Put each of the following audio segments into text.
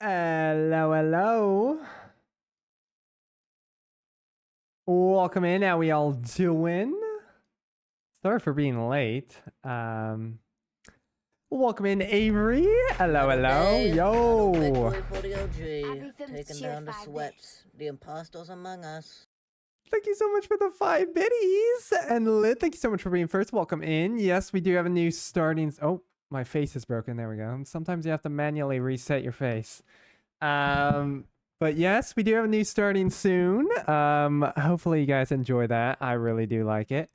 Hello, hello. Welcome in. How we all doing? Sorry for being late. Welcome in, Avery. Hello, Another hello. day, Yo. another victory for the OG. Everything's Taking cheer down the 5 sweats, the imposters among us. Thank you so much for the 5 biddies. And Lit, thank you so much for being first. Welcome in. Yes, we do have a new starting. Oh, my face is broken. There we go. Sometimes you have to manually reset your face. Um, but yes, we do have a new starting soon. Hopefully you guys enjoy that. I really do like it.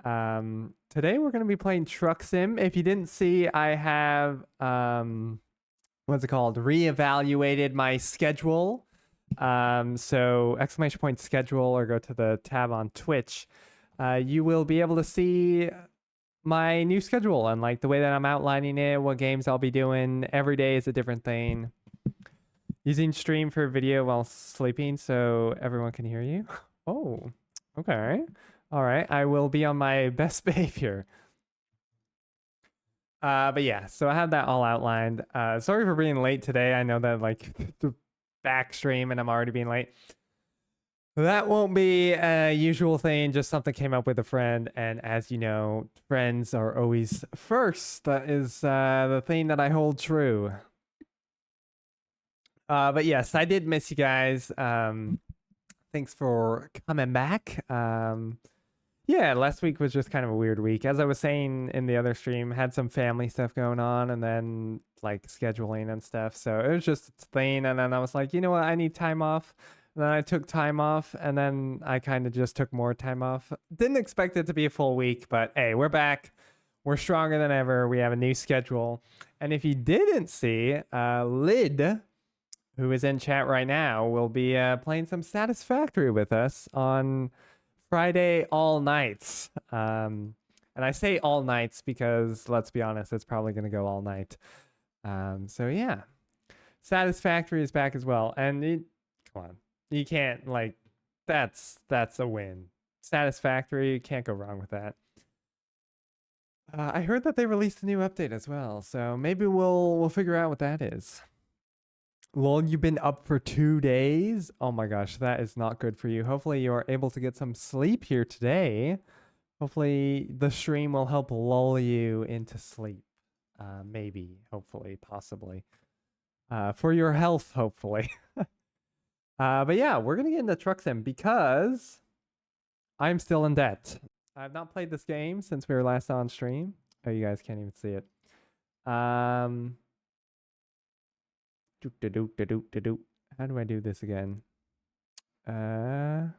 Today we're going to be playing Truck Sim. If you didn't see, I have what's it called? Reevaluated my schedule. So exclamation point schedule, or go to the tab on Twitch. You will be able to see my new schedule and like the way that I'm outlining it, what games I'll be doing. Every day is a different thing. Using stream for video while sleeping so everyone can hear you. Oh, okay. All right. I will be on my best behavior. But yeah, so I have that all outlined. Sorry for being late today. I know that like the back stream and I'm already being late. That won't be a usual thing, just something came up with a friend, and as you know, friends are always first. That is the thing that I hold true. But yes, I did miss you guys. Thanks for coming back. Yeah, last week was just kind of a weird week. As I was saying in the other stream, had some family stuff going on and then like scheduling and stuff. So it was just a thing. And then I was like, you know what? I need time off. And then I took time off and then I kind of just took more time off. Didn't expect it to be a full week, but hey, we're back. We're stronger than ever. We have a new schedule. And if you didn't see, Lid, who is in chat right now, will be playing some Satisfactory with us on Friday all nights. And I say all nights because let's be honest, it's probably going to go all night. So yeah, Satisfactory is back as well. And come on, you can't like that's a win. Satisfactory, you can't go wrong with that. I heard that they released a new update as well, so maybe we'll figure out what that is. Lol, you've been up for 2 days? Oh my gosh, that is not good for you. Hopefully you are able to get some sleep here today. Hopefully the stream will help lull you into sleep. Maybe, hopefully, possibly. For your health, hopefully. But yeah, we're going to get into Truck Sim because I'm still in debt. I have not played this game since we were last on stream. Oh, you guys can't even see it. How do I do this again? There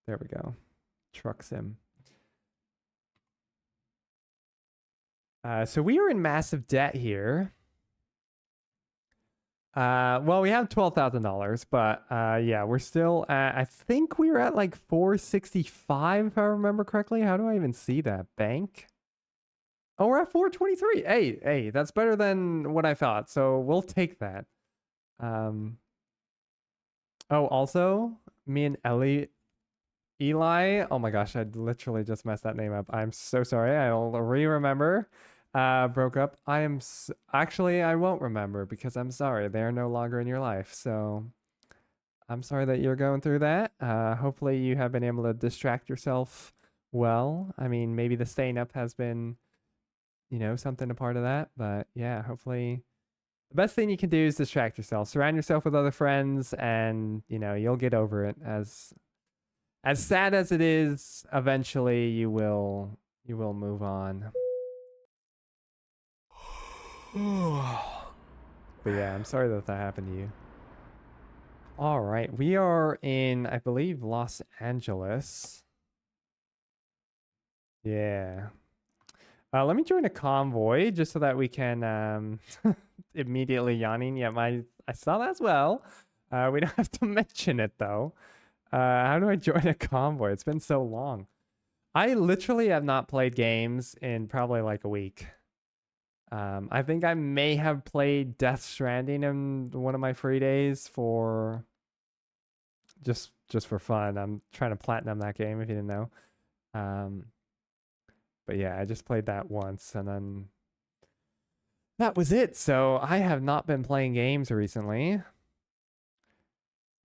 we go. Truck Sim. So we are in massive debt here. Well, we have $12,000, but yeah, we're still at, I think we were at like 465 if I remember correctly. How do I even see that? Bank? Oh, we're at 423. Hey, that's better than what I thought. So we'll take that. Oh, also, me and Eli. Oh my gosh, I literally just messed that name up. I'm so sorry. I'll re-remember. Broke up. Actually, I won't remember because I'm sorry. They are no longer in your life. So I'm sorry that you're going through that. Hopefully you have been able to distract yourself well. I mean, maybe the staying up has been, something a part of that. But yeah, hopefully the best thing you can do is distract yourself. Surround yourself with other friends and, you'll get over it. As sad as it is, eventually you will move on. But yeah, I'm sorry that happened to you. All right, we are in, I believe, Los Angeles. Yeah. Let me join a convoy just so that we can immediately yawning. Yeah, I saw that as well. We don't have to mention it though. How do I join a convoy? It's been so long. I literally have not played games in probably like a week. I think I may have played Death Stranding in one of my free days for just for fun. I'm trying to platinum that game if you didn't know. But yeah, I just played that once and then that was it. So I have not been playing games recently.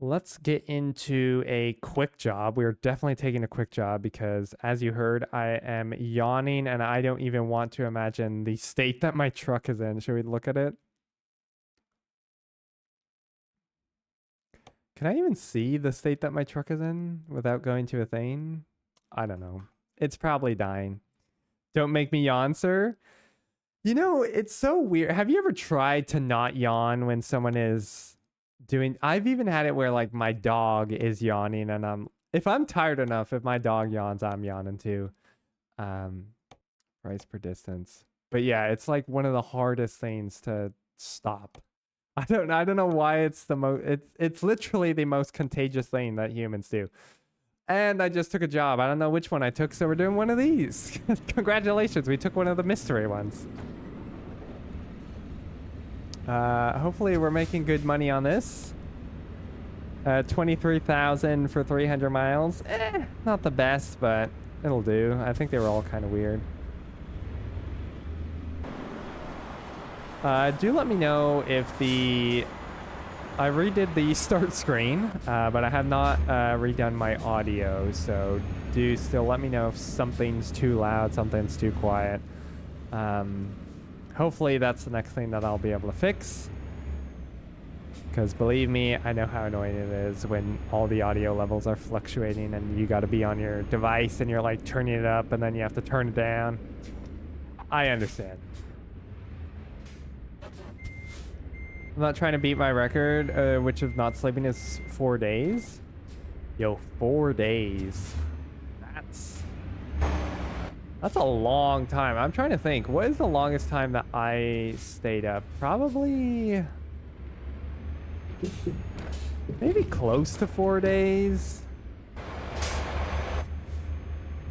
Let's get into a quick job. We're definitely taking a quick job because, as you heard, I am yawning and I don't even want to imagine the state that my truck is in. Should we look at it? Can I even see the state that my truck is in without going to a thing? I don't know. It's probably dying. Don't make me yawn, sir. You know, it's so weird. Have you ever tried to not yawn when someone is doing... I've even had it where like my dog is yawning and if I'm tired enough, if my dog yawns, I'm yawning too. Price per distance. But yeah, it's like one of the hardest things to stop. I don't know why it's the most... It's literally the most contagious thing that humans do. And I just took a job. I don't know which one I took, so we're doing one of these. Congratulations, we took one of the mystery ones. Hopefully we're making good money on this. 23,000 for 300 miles. Not the best, but it'll do. I think they were all kind of weird. Do let me know if I redid the start screen, but I have not redone my audio, so do still let me know if something's too loud, something's too quiet. Hopefully that's the next thing that I'll be able to fix. Because believe me, I know how annoying it is when all the audio levels are fluctuating and you got to be on your device and you're like turning it up and then you have to turn it down. I understand. I'm not trying to beat my record, which of not sleeping is 4 days. Yo, 4 days. That's a long time. I'm trying to think. What is the longest time that I stayed up? Probably... maybe close to 4 days.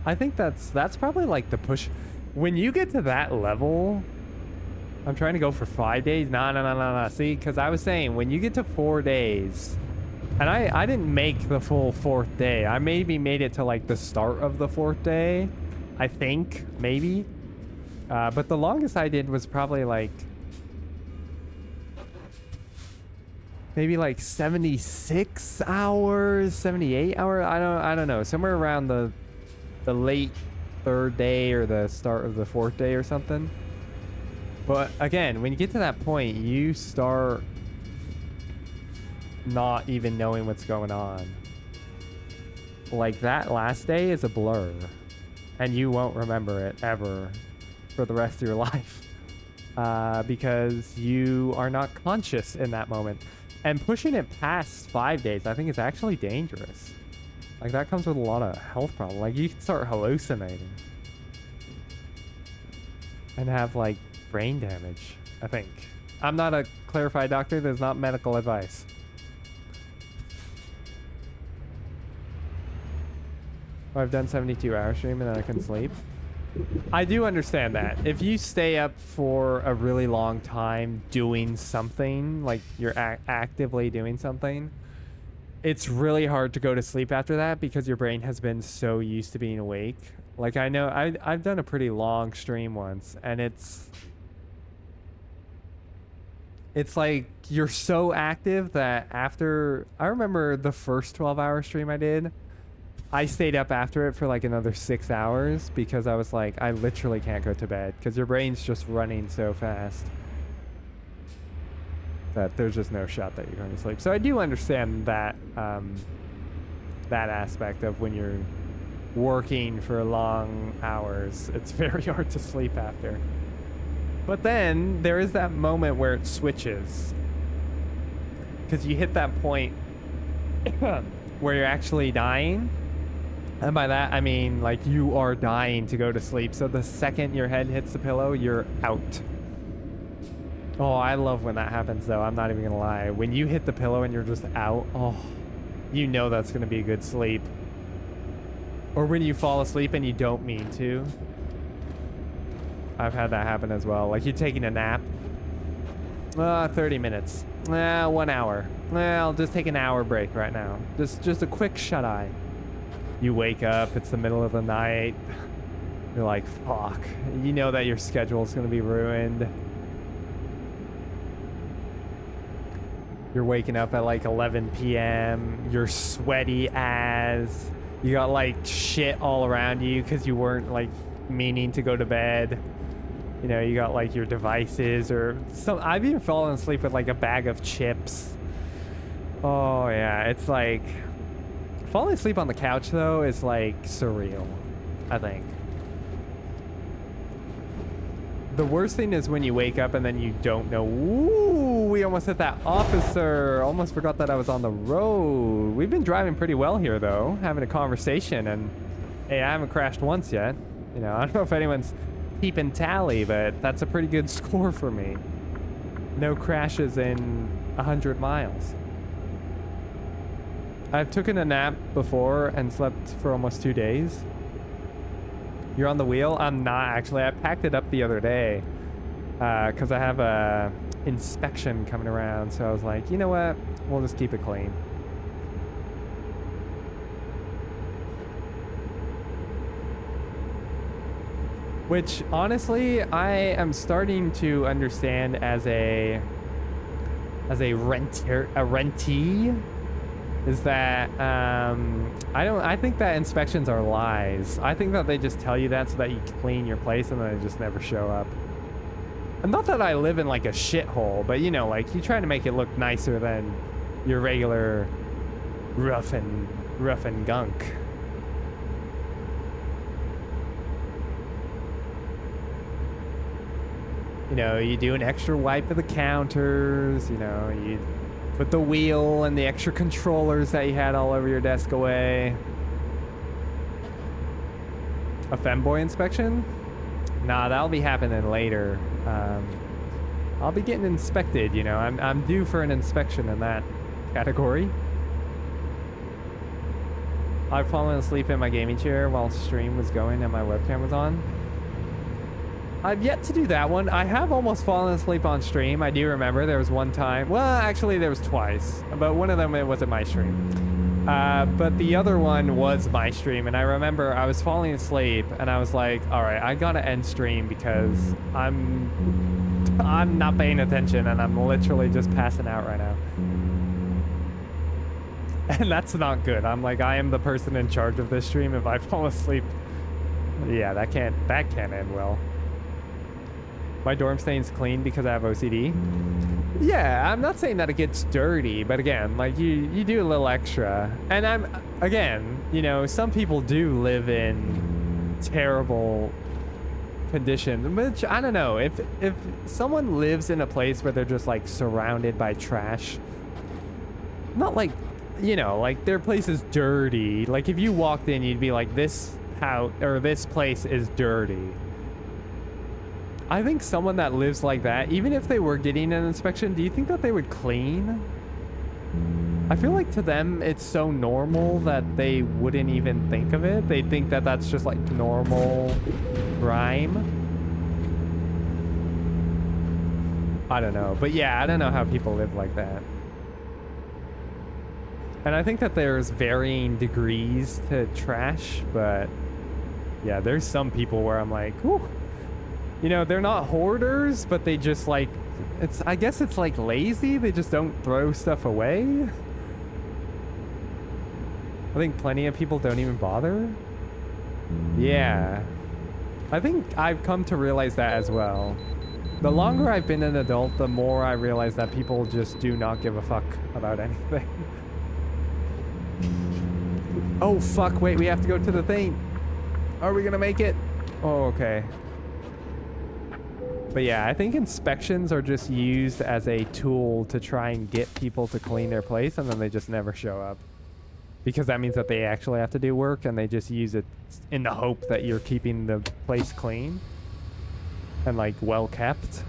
I think that's probably like the push. When you get to that level... I'm trying to go for 5 days. No. See, because I was saying, when you get to 4 days, and I didn't make the full 4th day. I maybe made it to like the start of the 4th day. I think, maybe. But the longest I did was probably like... maybe like 76 hours, 78 hours. I don't know. Somewhere around the late 3rd day or the start of the 4th day or something. But again, when you get to that point, you start not even knowing what's going on. Like that last day is a blur. And you won't remember it ever for the rest of your life. Because you are not conscious in that moment. And pushing it past 5 days, I think is actually dangerous. Like that comes with a lot of health problems. Like you can start hallucinating. And have like brain damage, I think. I'm not a clarified doctor. There's not medical advice. I've done 72 hour stream and then I can sleep. I do understand that. If you stay up for a really long time doing something, like you're actively doing something, it's really hard to go to sleep after that because your brain has been so used to being awake. Like I know I've done a pretty long stream once and it's like you're so active that after... I remember the first 12-hour stream I did, I stayed up after it for like another 6 hours because I was like, I literally can't go to bed because your brain's just running so fast that there's just no shot that you're going to sleep. So I do understand that that aspect of when you're working for long hours, it's very hard to sleep after. But then there is that moment where it switches. Because you hit that point where you're actually dying. And by that, I mean, like, you are dying to go to sleep. So the second your head hits the pillow, you're out. Oh, I love when that happens, though. I'm not even going to lie. When you hit the pillow and you're just out, oh, you know that's going to be a good sleep. Or when you fall asleep and you don't mean to. I've had that happen as well. Like, you're taking a nap. 30 minutes. 1 hour. I'll just take an hour break right now. Just a quick shut-eye. You wake up, it's the middle of the night. You're like, fuck. You know that your schedule's gonna be ruined. You're waking up at like 11 p.m. You're sweaty as. You got like shit all around you because you weren't like meaning to go to bed. You know, you got like your devices or some. I've even fallen asleep with like a bag of chips. Oh yeah, it's like falling asleep on the couch though is like surreal, I think. The worst thing is when you wake up and then you don't know. Ooh, we almost hit that officer. Almost forgot that I was on the road. We've been driving pretty well here though, having a conversation, and hey, I haven't crashed once yet. You know, I don't know if anyone's keeping tally, but that's a pretty good score for me. No crashes in 100 miles. I've taken a nap before and slept for almost 2 days. You're on the wheel? I'm not actually. I packed it up the other day because I have a inspection coming around. So I was like, you know what? We'll just keep it clean. Which honestly, I am starting to understand as a rentee. Is that I think that inspections are lies. I think that they just tell you that so that you clean your place and then they just never show up. And not that I live in like a shithole, but you know, like you try to make it look nicer than your regular rough and gunk. You know, you do an extra wipe of the counters, you know, you put the wheel and the extra controllers that you had all over your desk away. A femboy inspection? Nah, that'll be happening later. I'll be getting inspected, you know. I'm due for an inspection in that category. I've fallen asleep in my gaming chair while stream was going and my webcam was on. I've yet to do that one. I have almost fallen asleep on stream. I do remember there was one time. Well, actually, there was twice. But one of them, it wasn't my stream. But the other one was my stream. And I remember I was falling asleep. And I was like, all right, I got to end stream because I'm not paying attention. And I'm literally just passing out right now. And that's not good. I'm like, I am the person in charge of this stream. If I fall asleep, yeah, that can't end well. My dorm stays clean because I have OCD. Yeah, I'm not saying that it gets dirty, but again, like you do a little extra. And again, you know, some people do live in terrible conditions, which I don't know. If someone lives in a place where they're just like surrounded by trash, not like, you know, like their place is dirty. Like if you walked in, you'd be like, this house or this place is dirty. I think someone that lives like that, even if they were getting an inspection, do you think that they would clean? I feel like to them, it's so normal that they wouldn't even think of it. They think that that's just like normal grime. I don't know. But yeah, I don't know how people live like that. And I think that there's varying degrees to trash, but yeah, there's some people where I'm like, whew. You know, they're not hoarders, but they just like, I guess it's like lazy. They just don't throw stuff away. I think plenty of people don't even bother. Yeah. I think I've come to realize that as well. The longer I've been an adult, the more I realize that people just do not give a fuck about anything. Oh, fuck. Wait, we have to go to the thing. Are we gonna make it? Oh, okay. But yeah, I think inspections are just used as a tool to try and get people to clean their place, and then they just never show up. Because that means that they actually have to do work, and they just use it in the hope that you're keeping the place clean and like well kept.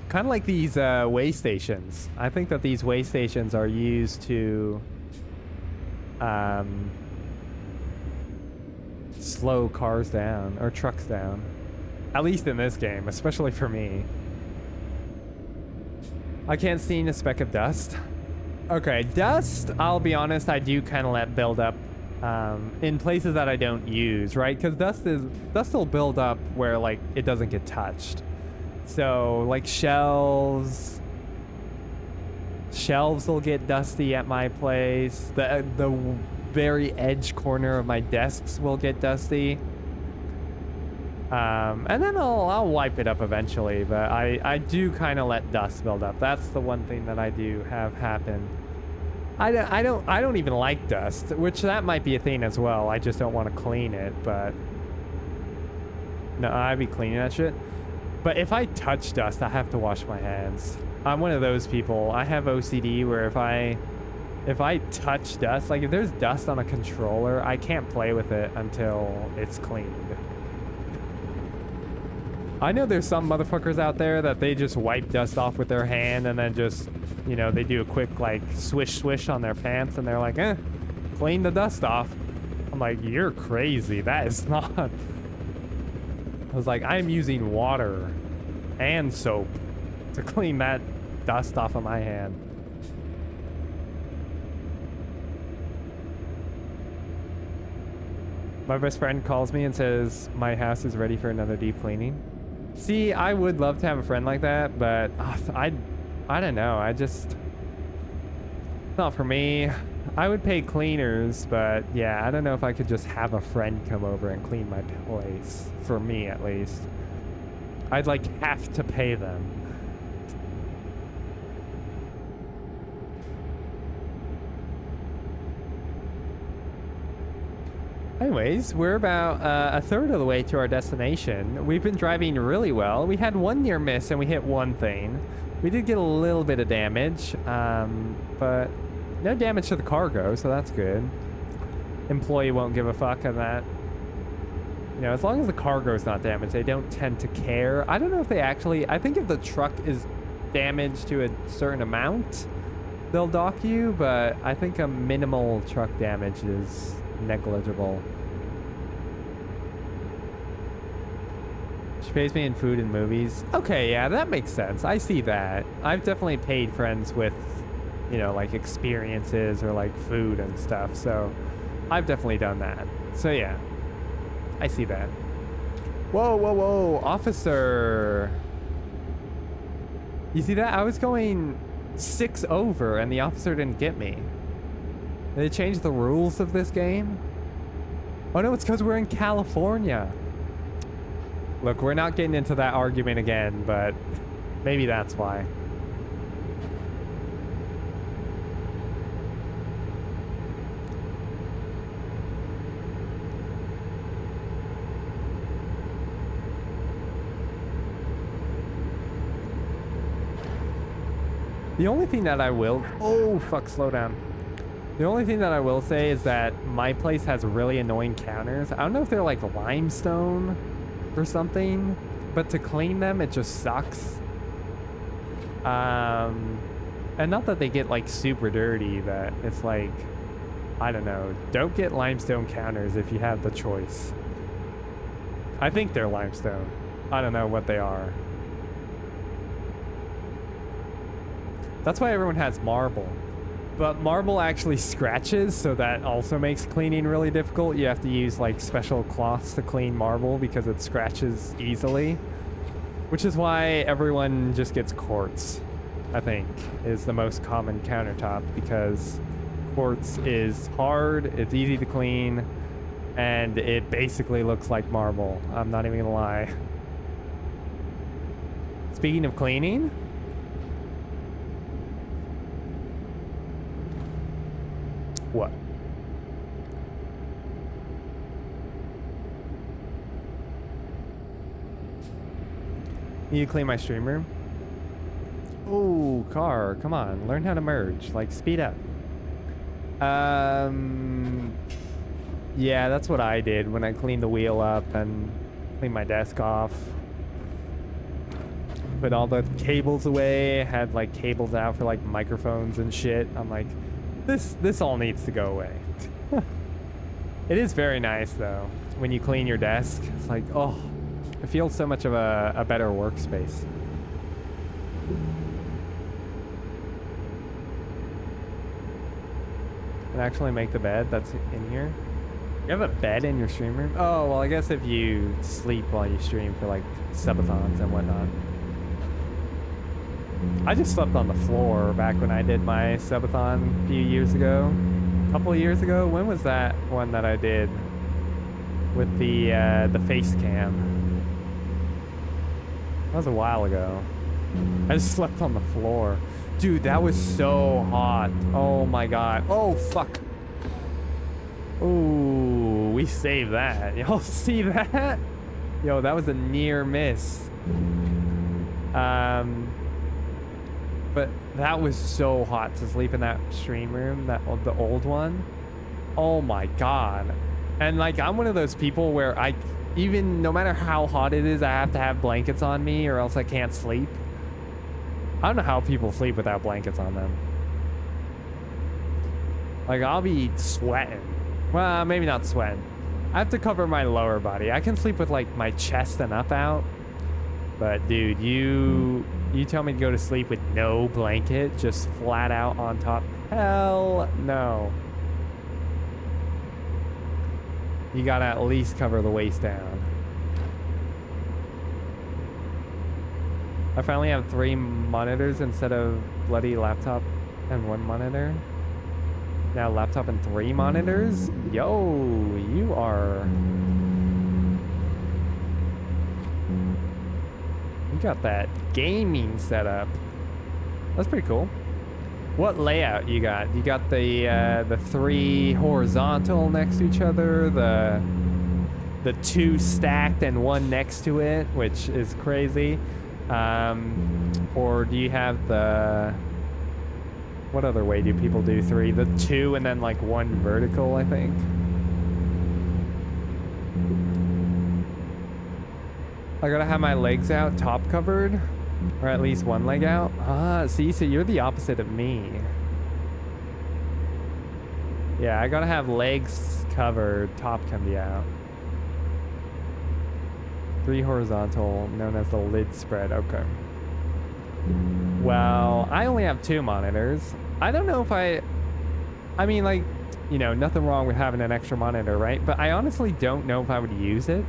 Kind of like these way stations. I think that these way stations are used to slow cars down or trucks down. At least in this game, especially for me. I can't see a speck of dust. Okay, dust, I'll be honest, I do kind of let build up in places that I don't use, right? Because dust will build up where like it doesn't get touched. So like shelves, Shelves will get dusty at my place. The very edge corner of my desks will get dusty. And then I'll wipe it up eventually, but I do kind of let dust build up. That's the one thing that I do have happen. I don't even like dust, which that might be a thing as well. I just don't want to clean it, but no, I'd be cleaning that shit. But if I touch dust, I have to wash my hands. I'm one of those people. I have OCD where if I touch dust, like if there's dust on a controller, I can't play with it until it's cleaned. I know there's some motherfuckers out there that they just wipe dust off with their hand and then just, you know, they do a quick like swish swish on their pants and they're like, clean the dust off. I'm like, you're crazy. That is not. I was like, I'm using water and soap to clean that dust off of my hand. My best friend calls me and says my house is ready for another deep cleaning. See, I would love to have a friend like that, but I don't know. It's not for me. I would pay cleaners, but yeah, I don't know if I could just have a friend come over and clean my place, for me at least. I'd like have to pay them. Anyways, we're about a third of the way to our destination. We've been driving really well. We had one near miss and we hit one thing. We did get a little bit of damage, but no damage to the cargo, so that's good. Employee won't give a fuck on that. You know, as long as the cargo's not damaged, they don't tend to care. I don't know if they actually... I think if the truck is damaged to a certain amount, they'll dock you, but I think a minimal truck damage is negligible. She pays me in food and movies. Okay, yeah, that makes sense. I see that. I've definitely paid friends with, you know, like experiences or like food and stuff. So I've definitely done that. So yeah, I see that. Whoa, whoa, whoa, officer. You see that? I was going 6 over and the officer didn't get me. Did they change the rules of this game? Oh no, it's because we're in California. Look, we're not getting into that argument again, but maybe that's why. The only thing that I will... Oh, fuck, slow down. The only thing that I will say is that my place has really annoying counters. I don't know if they're like limestone or something, but to clean them, it just sucks. And not that they get like super dirty, but it's like, I don't know. Don't get limestone counters if you have the choice. I think they're limestone. I don't know what they are. That's why everyone has marble. But marble actually scratches, so that also makes cleaning really difficult. You have to use like special cloths to clean marble because it scratches easily. Which is why everyone just gets quartz, I think, is the most common countertop, because quartz is hard, it's easy to clean, and it basically looks like marble. I'm not even gonna lie. Speaking of cleaning, what? Need to clean my stream room? Oh, car, come on, learn how to merge, like speed up. Yeah, that's what I did when I cleaned the wheel up and cleaned my desk off. Put all the cables away, had like cables out for like microphones and shit. I'm like, this all needs to go away. It is very nice though, when you clean your desk. It's like, oh, it feels so much of a better workspace. And actually make the bed that's in here. You have a bed in your stream room? Oh, well, I guess if you sleep while you stream for like subathons and whatnot. I just slept on the floor back when I did my subathon a few years ago. A couple of years ago. When was that one that I did with the face cam? That was a while ago. I just slept on the floor. Dude, that was so hot. Oh my god. Oh, fuck. Ooh, we saved that. Y'all see that? Yo, that was a near miss. But that was so hot to sleep in that stream room, the old one. Oh my god. And like, I'm one of those people where even no matter how hot it is, I have to have blankets on me or else I can't sleep. I don't know how people sleep without blankets on them. Like, I'll be sweating. Well, maybe not sweating. I have to cover my lower body. I can sleep with like my chest and up out. But dude, you tell me to go to sleep with no blanket, just flat out on top. Hell no. You gotta at least cover the waist down. I finally have 3 monitors instead of bloody laptop and 1 monitor. Now laptop and 3 monitors? Yo, you got that gaming setup. That's pretty cool. What layout you got? You got the 3 horizontal next to each other, the 2 stacked and 1 next to it, which is crazy. Or do you have what other way do people do 3? The 2 and then like 1 vertical, I think. I gotta have my legs out, top covered, or at least 1 leg out. Ah, see, so you're the opposite of me. Yeah, I gotta have legs covered, top can be out. 3 horizontal, known as the lid spread. Okay. Well, I only have 2 monitors. I don't know if I mean, like, you know, nothing wrong with having an extra monitor, right? But I honestly don't know if I would use it.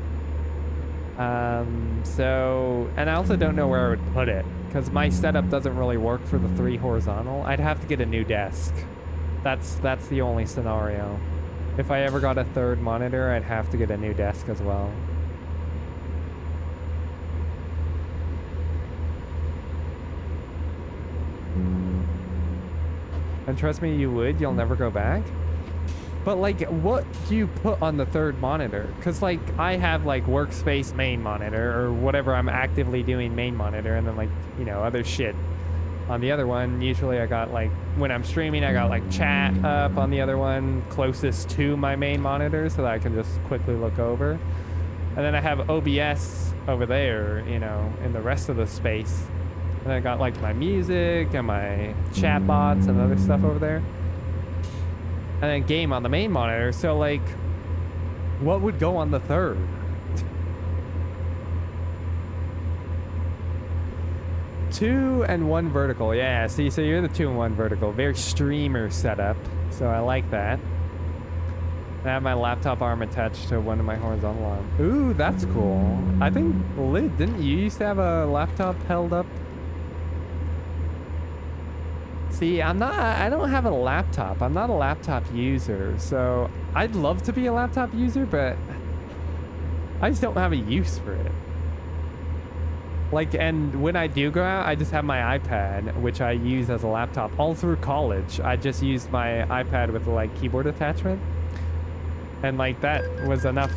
And I also don't know where I would put it because my setup doesn't really work for the 3 horizontal. I'd have to get a new desk. That's the only scenario. If I ever got a 3rd monitor, I'd have to get a new desk as well. And trust me, you would. You'll never go back. But like, what do you put on the 3rd monitor? Because like, I have like workspace main monitor or whatever I'm actively doing main monitor, and then like, you know, other shit on the other one. Usually I got like, when I'm streaming, I got like chat up on the other one closest to my main monitor so that I can just quickly look over. And then I have OBS over there, you know, in the rest of the space. And I got like my music and my chat bots and other stuff over there. And then game on the main monitor. So like, what would go on the 3rd? 2 and 1 vertical. Yeah, see, so you're the 2 and 1 vertical. Very streamer setup. So I like that. I have my laptop arm attached to one of my horizontal arms. Ooh, that's cool. I think, Lid, didn't you used to have a laptop held up? See, I don't have a laptop. I'm not a laptop user, so I'd love to be a laptop user, but I just don't have a use for it. Like, and when I do go out, I just have my iPad, which I use as a laptop all through college. I just used my iPad with like keyboard attachment. And like, that was enough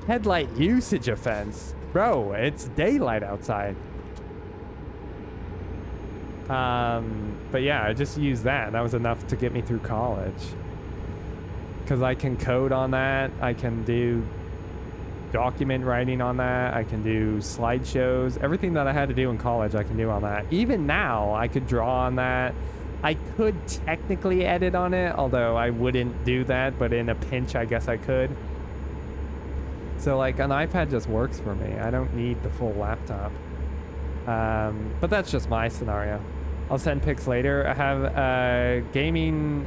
headlight usage offense. Bro, it's daylight outside. But yeah, I just used that. That was enough to get me through college. Because I can code on that. I can do document writing on that. I can do slideshows. Everything that I had to do in college, I can do on that. Even now, I could draw on that. I could technically edit on it, although I wouldn't do that. But in a pinch, I guess I could. So like, an iPad just works for me. I don't need the full laptop. But that's just my scenario. I'll send pics later. I have gaming.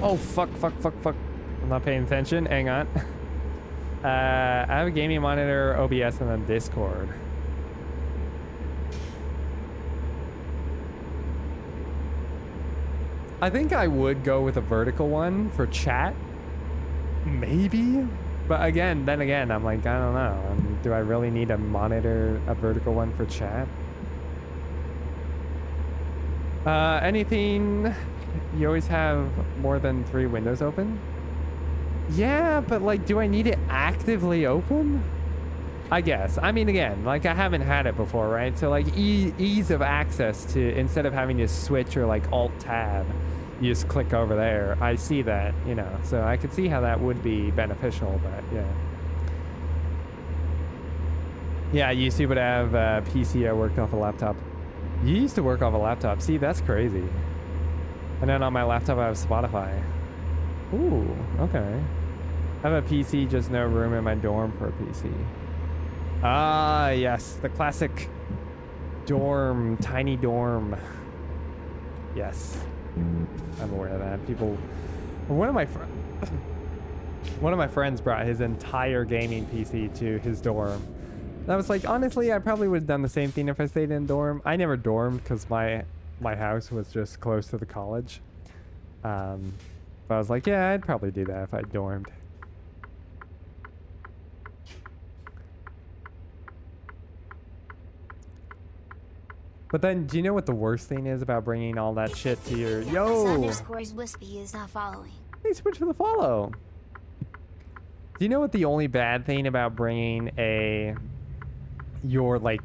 Oh, fuck. I'm not paying attention. Hang on. I have a gaming monitor, OBS, and then Discord. I think I would go with a vertical one for chat. Maybe. But then again, I'm like, I don't know. Do I really need a monitor, a vertical one for chat? Anything? You always have more than 3 windows open? Yeah, but like, do I need it actively open? I guess. I mean, again, like I haven't had it before, right? So like ease of access to, instead of having to switch or like alt tab, you just click over there. I see that, you know, so I could see how that would be beneficial, but yeah. Yeah, you used to would have PC I worked off a laptop. You used to work off a laptop. See, that's crazy. And then on my laptop, I have Spotify. Ooh, okay. I have a PC, just no room in my dorm for a PC. Ah, yes, the classic dorm, tiny dorm. Yes, I'm aware of that. People, one of my friends brought his entire gaming PC to his dorm. And I was like, honestly, I probably would have done the same thing if I stayed in dorm. I never dormed because my house was just close to the college. But I was like, yeah, I'd probably do that if I dormed. But then, do you know what the worst thing is about bringing all that shit to your... Yo! Wispy is not following. Hey, switch for the follow. Do you know what the only bad thing about bringing your like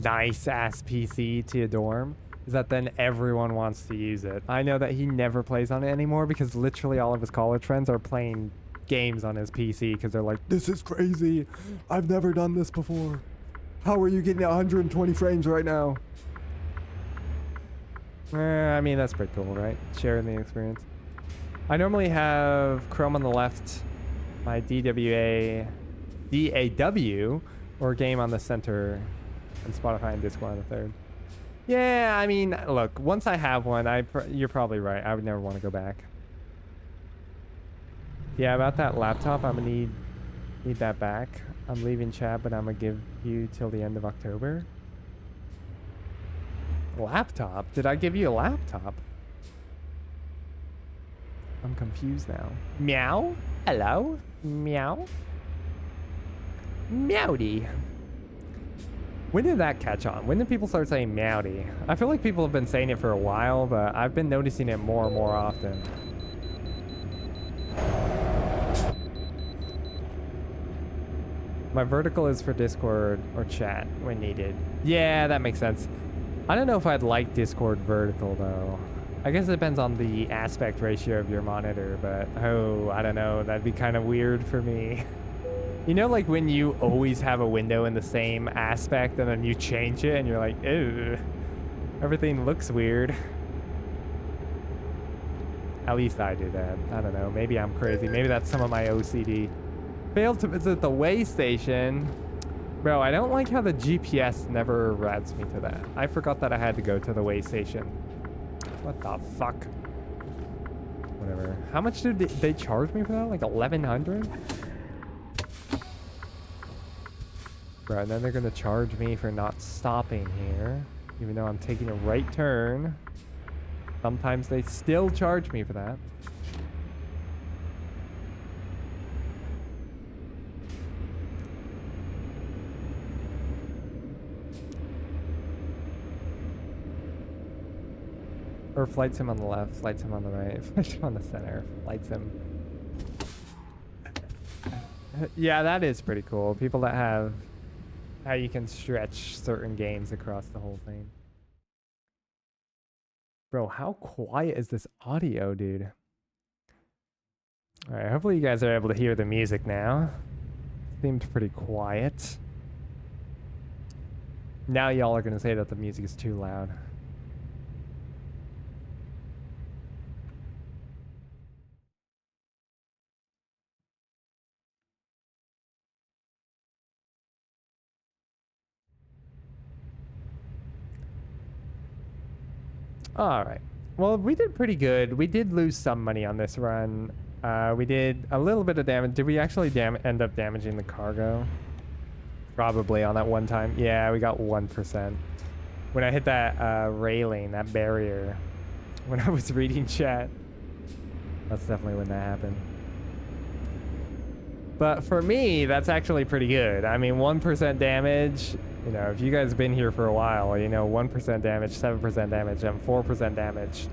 nice ass PC to a dorm is that then everyone wants to use it. I know that he never plays on it anymore because literally all of his college friends are playing games on his PC because they're like, this is crazy. I've never done this before. How are you getting 120 frames right now? I mean, that's pretty cool, right? Sharing the experience. I normally have Chrome on the left, my DAW, or game on the center, and Spotify and Discord on the third. Yeah, I mean, look, once I have one, you're probably right. I would never want to go back. Yeah, about that laptop, I'm gonna need that back. I'm leaving chat, but I'm gonna give you till the end of October. Laptop? Did I give you a laptop? I'm confused now. Meow? Hello? Meow? Meowdy. When did that catch on? When did people start saying meowdy? I feel like people have been saying it for a while, but I've been noticing it more and more often. My vertical is for Discord or chat when needed. Yeah, that makes sense. I don't know if I'd like Discord vertical though. I guess it depends on the aspect ratio of your monitor, but oh, I don't know. That'd be kind of weird for me. You know, like when you always have a window in the same aspect and then you change it and you're like, ew, everything looks weird. At least I do that. I don't know. Maybe I'm crazy. Maybe that's some of my OCD. Failed to visit the way station. Bro, I don't like how the GPS never routes me to that. I forgot that I had to go to the way station. What the fuck? Whatever. How much did they charge me for that? Like 1,100? Bro, and then they're gonna charge me for not stopping here, even though I'm taking a right turn. Sometimes they still charge me for that. Or flight sim on the left, flight sim on the right, flight sim on the center, flight sim. Yeah, that is pretty cool. People that have how you can stretch certain games across the whole thing. Bro, how quiet is this audio, dude? Alright, hopefully you guys are able to hear the music now. Seemed pretty quiet. Now y'all are gonna say that the music is too loud. All right. Well, we did pretty good. We did lose some money on this run. We did a little bit of damage. Did we actually end up damaging the cargo? Probably on that one time. Yeah, we got 1%. When I hit that railing, that barrier, when I was reading chat. That's definitely when that happened. But for me, that's actually pretty good. I mean, 1% damage, you know, if you guys have been here for a while, you know, 1% damage, 7% damage, and 4% damage.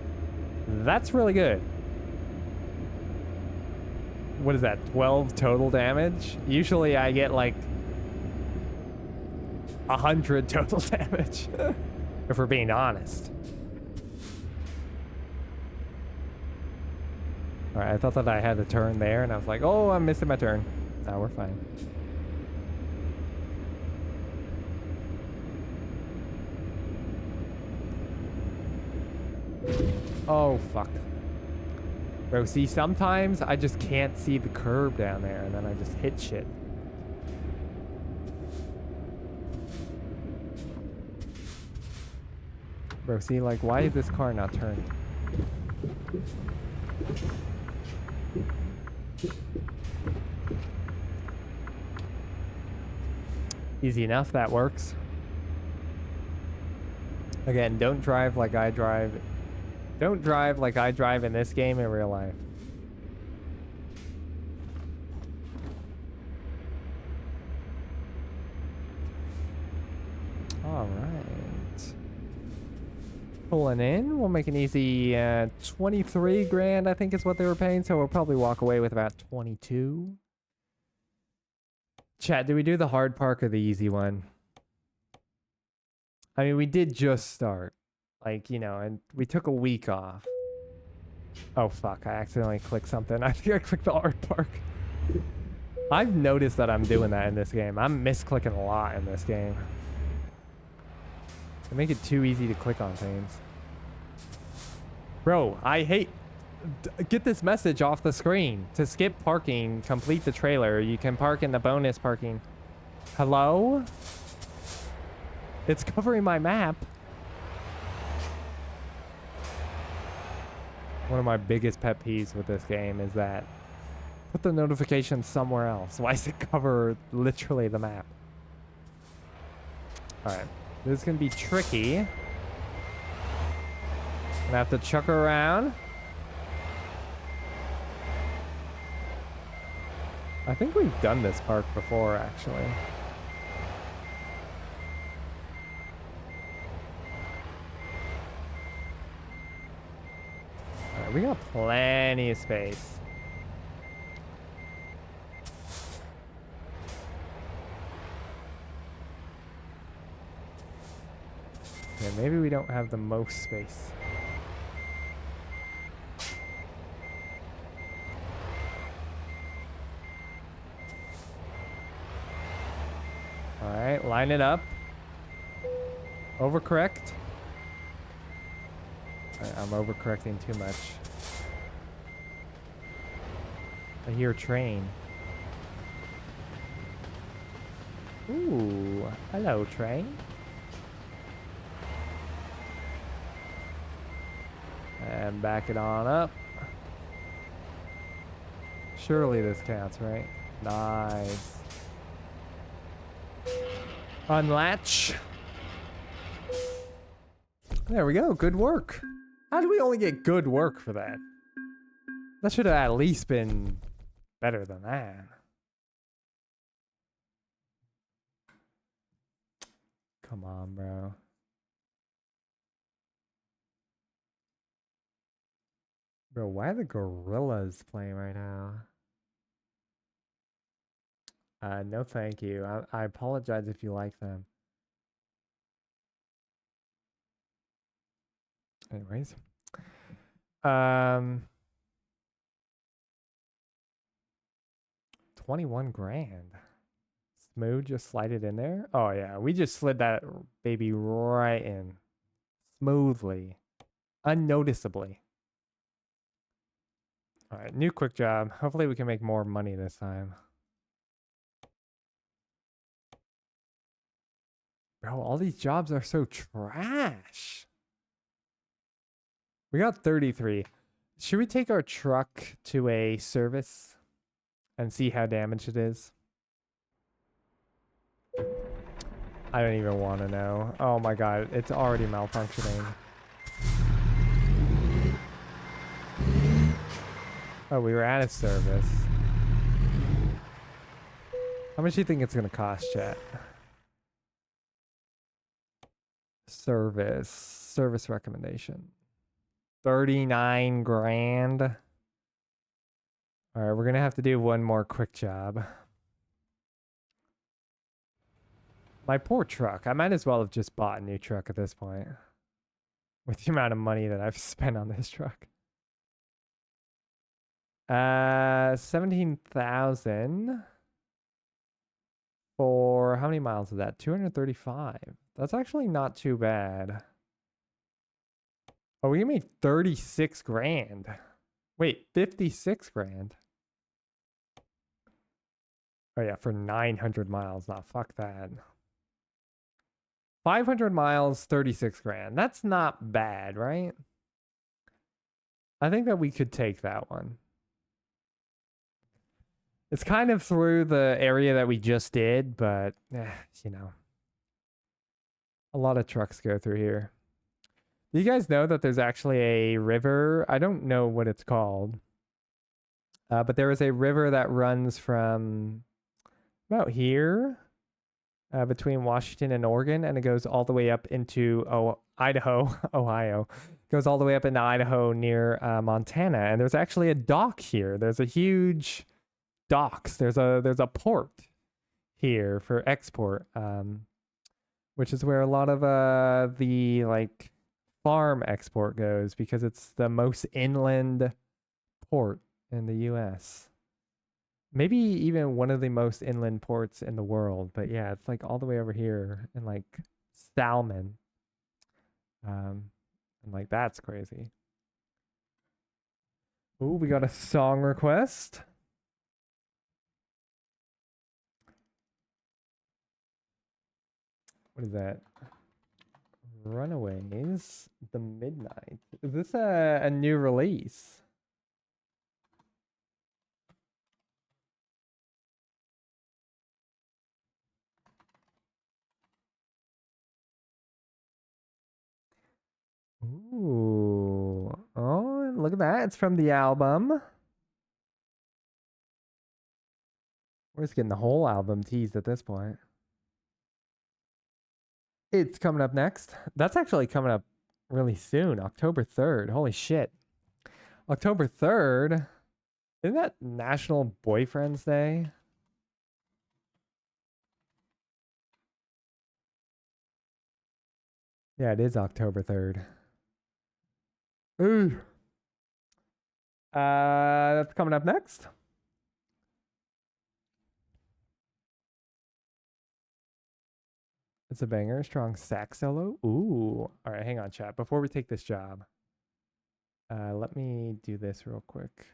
That's really good. What is that, 12 total damage? Usually I get like 100 total damage, if we're being honest. All right, I thought that I had a turn there, and I was like, oh, I'm missing my turn. No, we're fine. Oh, fuck. Bro, see, sometimes I just can't see the curb down there, and then I just hit shit. Bro, see, like, why is this car not turning? Easy enough, that works. Again, don't drive like I drive. Don't drive like I drive in this game in real life. All right. Pulling in, we'll make an easy 23 grand, I think is what they were paying, so we'll probably walk away with about 22. Chat, did we do the hard park or the easy one? I mean, we did just start. Like, you know, and we took a week off. Oh, fuck. I accidentally clicked something. I think I clicked the hard park. I've noticed that I'm doing that in this game. I'm misclicking a lot in this game. They make it too easy to click on things. Bro, I hate... Get this message off the screen. To skip parking, complete the trailer. You can park in the bonus parking. Hello? It's covering my map. One of my biggest pet peeves with this game is that put the notification somewhere else. Why does it cover literally the map? Alright. This is going to be tricky. Gonna have to chuck her around. I think we've done this park before, actually. Alright, we got plenty of space. Okay, maybe we don't have the most space. Alright, line it up. Overcorrect. Alright, I'm overcorrecting too much. I hear train. Ooh, hello train. And back it on up. Surely this counts, right? Nice. Unlatch. There we go. Good work. How did we only get good work for that? That should have at least been better than that. Come on, bro. Bro, why are the gorillas playing right now? No thank you. I apologize if you like them. Anyways. 21 grand. Smooth, just slide it in there. Oh yeah, we just slid that baby right in. Smoothly. Unnoticeably. Alright, new quick job. Hopefully we can make more money this time. Bro, all these jobs are so trash. We got 33. Should we take our truck to a service and see how damaged it is? I don't even want to know. Oh my god, it's already malfunctioning. Oh, we were out of service. How much do you think it's gonna cost, chat? Service recommendation. 39 grand. All right, we're gonna have to do one more quick job. My poor truck. I might as well have just bought a new truck at this point. With the amount of money that I've spent on this truck. 17,000 for how many miles is that? 235. That's actually not too bad. Oh, we made 36 grand. Wait, 56 grand. Oh yeah, for 900 miles. Nah, fuck that. 500 miles, 36 grand. That's not bad, right? I think that we could take that one. It's kind of through the area that we just did, but, you know. A lot of trucks go through here. Do you guys know that there's actually a river? I don't know what it's called. But there is a river that runs from about here. Between Washington and Oregon, and it goes all the way up into Idaho, Ohio. Goes all the way up into Idaho near Montana, and there's actually a dock here. There's a huge docks. There's a port here for export, which is where a lot of the like farm export goes because it's the most inland port in the U.S. Maybe even one of the most inland ports in the world. But yeah, it's like all the way over here in like Salmon. And like that's crazy. Ooh, we got a song request. What is that? Runaways, The Midnight. Is this a new release? Ooh. Oh, look at that. It's from the album. We're just getting the whole album teased at this point. It's coming up next. That's actually coming up really soon. October 3rd. Holy shit. October 3rd. Isn't that National Boyfriend's Day? Yeah, it is October 3rd. Ooh. That's coming up next. It's a banger, strong sax solo. Ooh. All right, hang on, chat. Before we take this job, let me do this real quick.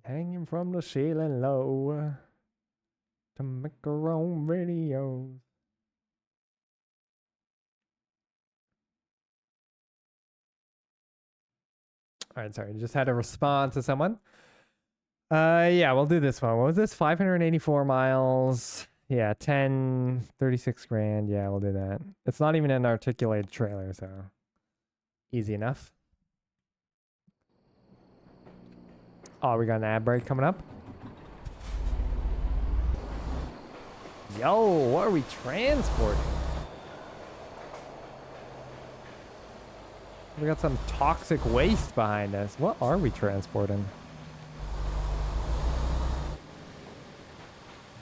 Hanging from the ceiling low to make her own videos. All right, sorry, just had to respond to someone. Yeah, we'll do this one. What was this? 584 miles. Yeah, 36 grand. Yeah, we'll do that. It's not even an articulated trailer, so easy enough. Oh, we got an ad break coming up. Yo, what are we transporting? We got some toxic waste behind us. What are we transporting?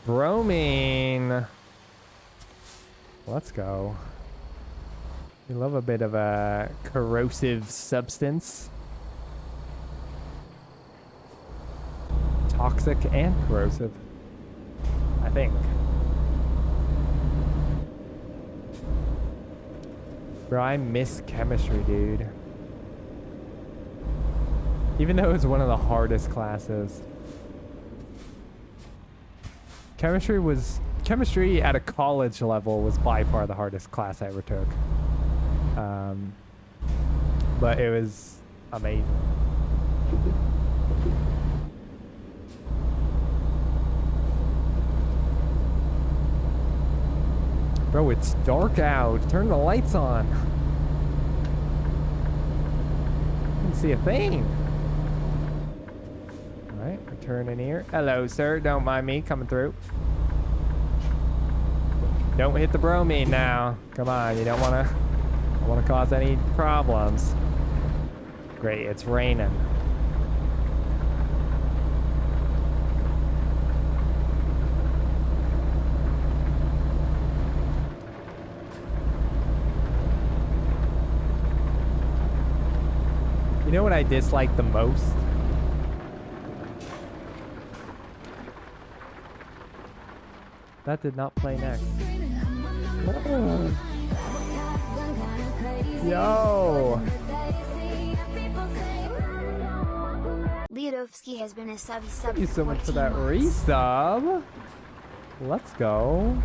Bromine. Let's go. We love a bit of a corrosive substance. Toxic and corrosive, I think. Bro, I miss chemistry, dude. Even though it's one of the hardest classes. Chemistry chemistry at a college level was by far the hardest class I ever took. But it was amazing. Bro, it's dark out. Turn the lights on. I can see a thing. Alright, return in here. Hello, sir. Don't mind me coming through. Don't hit the bromine now. Come on, you don't want to cause any problems. Great, it's raining. You know what I dislike the most? That did not play next. Yo! Leodovsky has been a subby Thank you so much for 14 that months. resub. Let's go.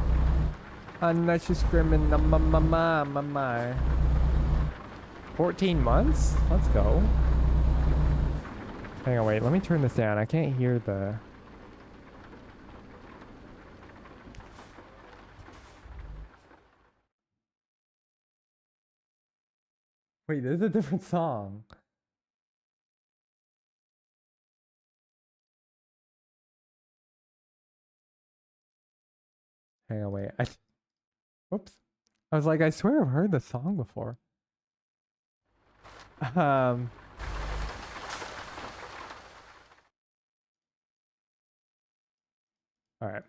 Unless you're screaming, my. 14 months? Let's go. Hang on, wait. Let me turn this down. I can't hear the... Wait, there's a different song. Hang on, wait. Whoops. I was like, I swear I've heard this song before. All right.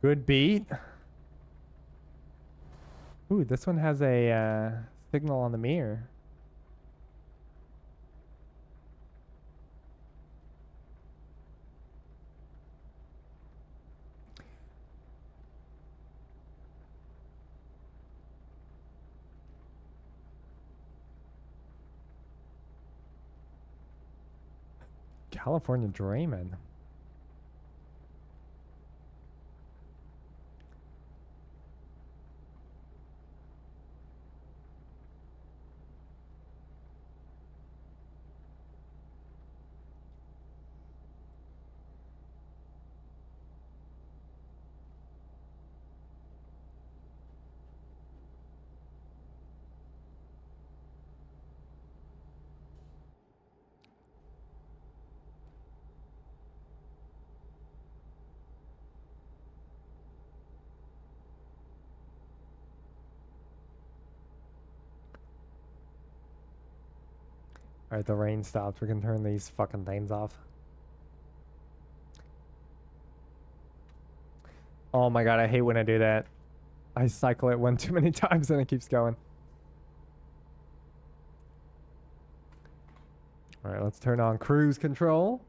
Good beat. Ooh, this one has a signal on the mirror. California Dreamin'. Alright, the rain stops. We can turn these fucking things off. Oh my god, I hate when I do that. I cycle it one too many times and it keeps going. Alright, let's turn on cruise control.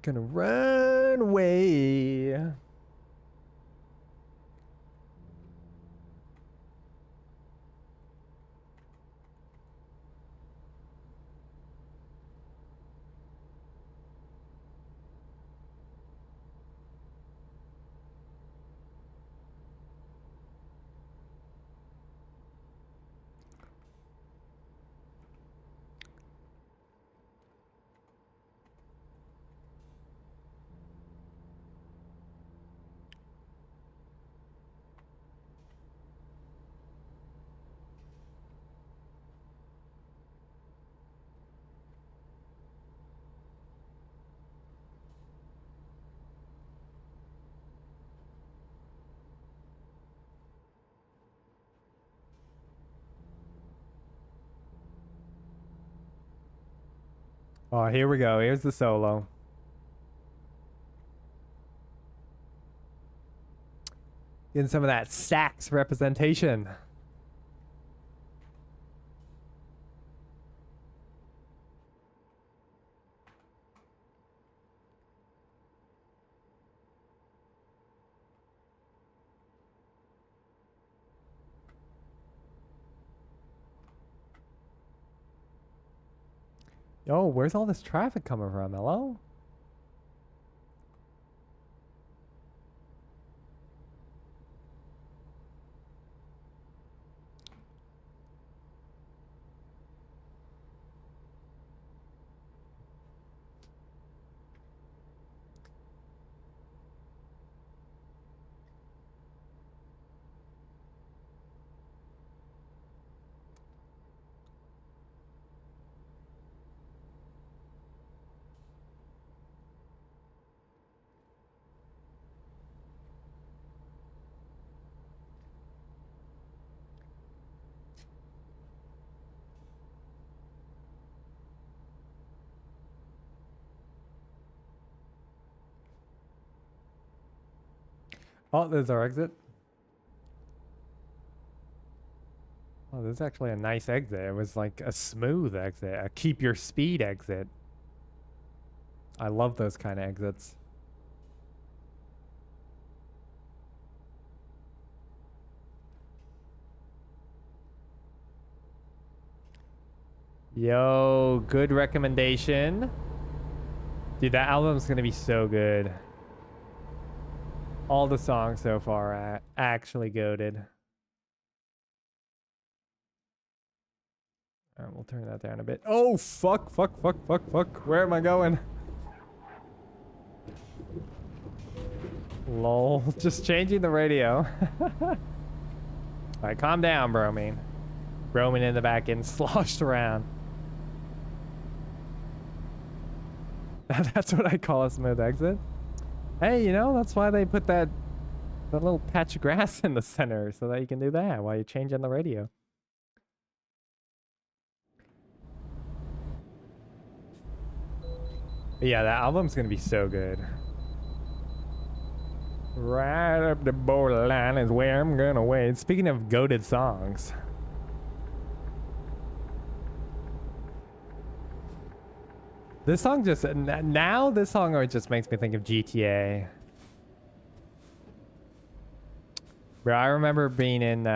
Gonna run away. Oh, here we go. Here's the solo. Getting some of that sax representation. Yo, where's all this traffic coming from? Hello? Oh, there's our exit. Oh, this is actually a nice exit. It was like a smooth exit, a keep your speed exit. I love those kind of exits. Yo, good recommendation. Dude, that album's gonna be so good. All the songs so far are actually goated. All right, we'll turn that down a bit. Oh, fuck. Where am I going? Lol, just changing the radio. All right, calm down, Bromine. Bromine in the back getting sloshed around. That's what I call a smooth exit. Hey, you know, that's why they put that little patch of grass in the center so that you can do that while you're changing the radio. But yeah, that album's gonna be so good. Right up the borderline is where I'm gonna wait. Speaking of goated songs. This song just, now this song just makes me think of GTA. Bro, I remember being in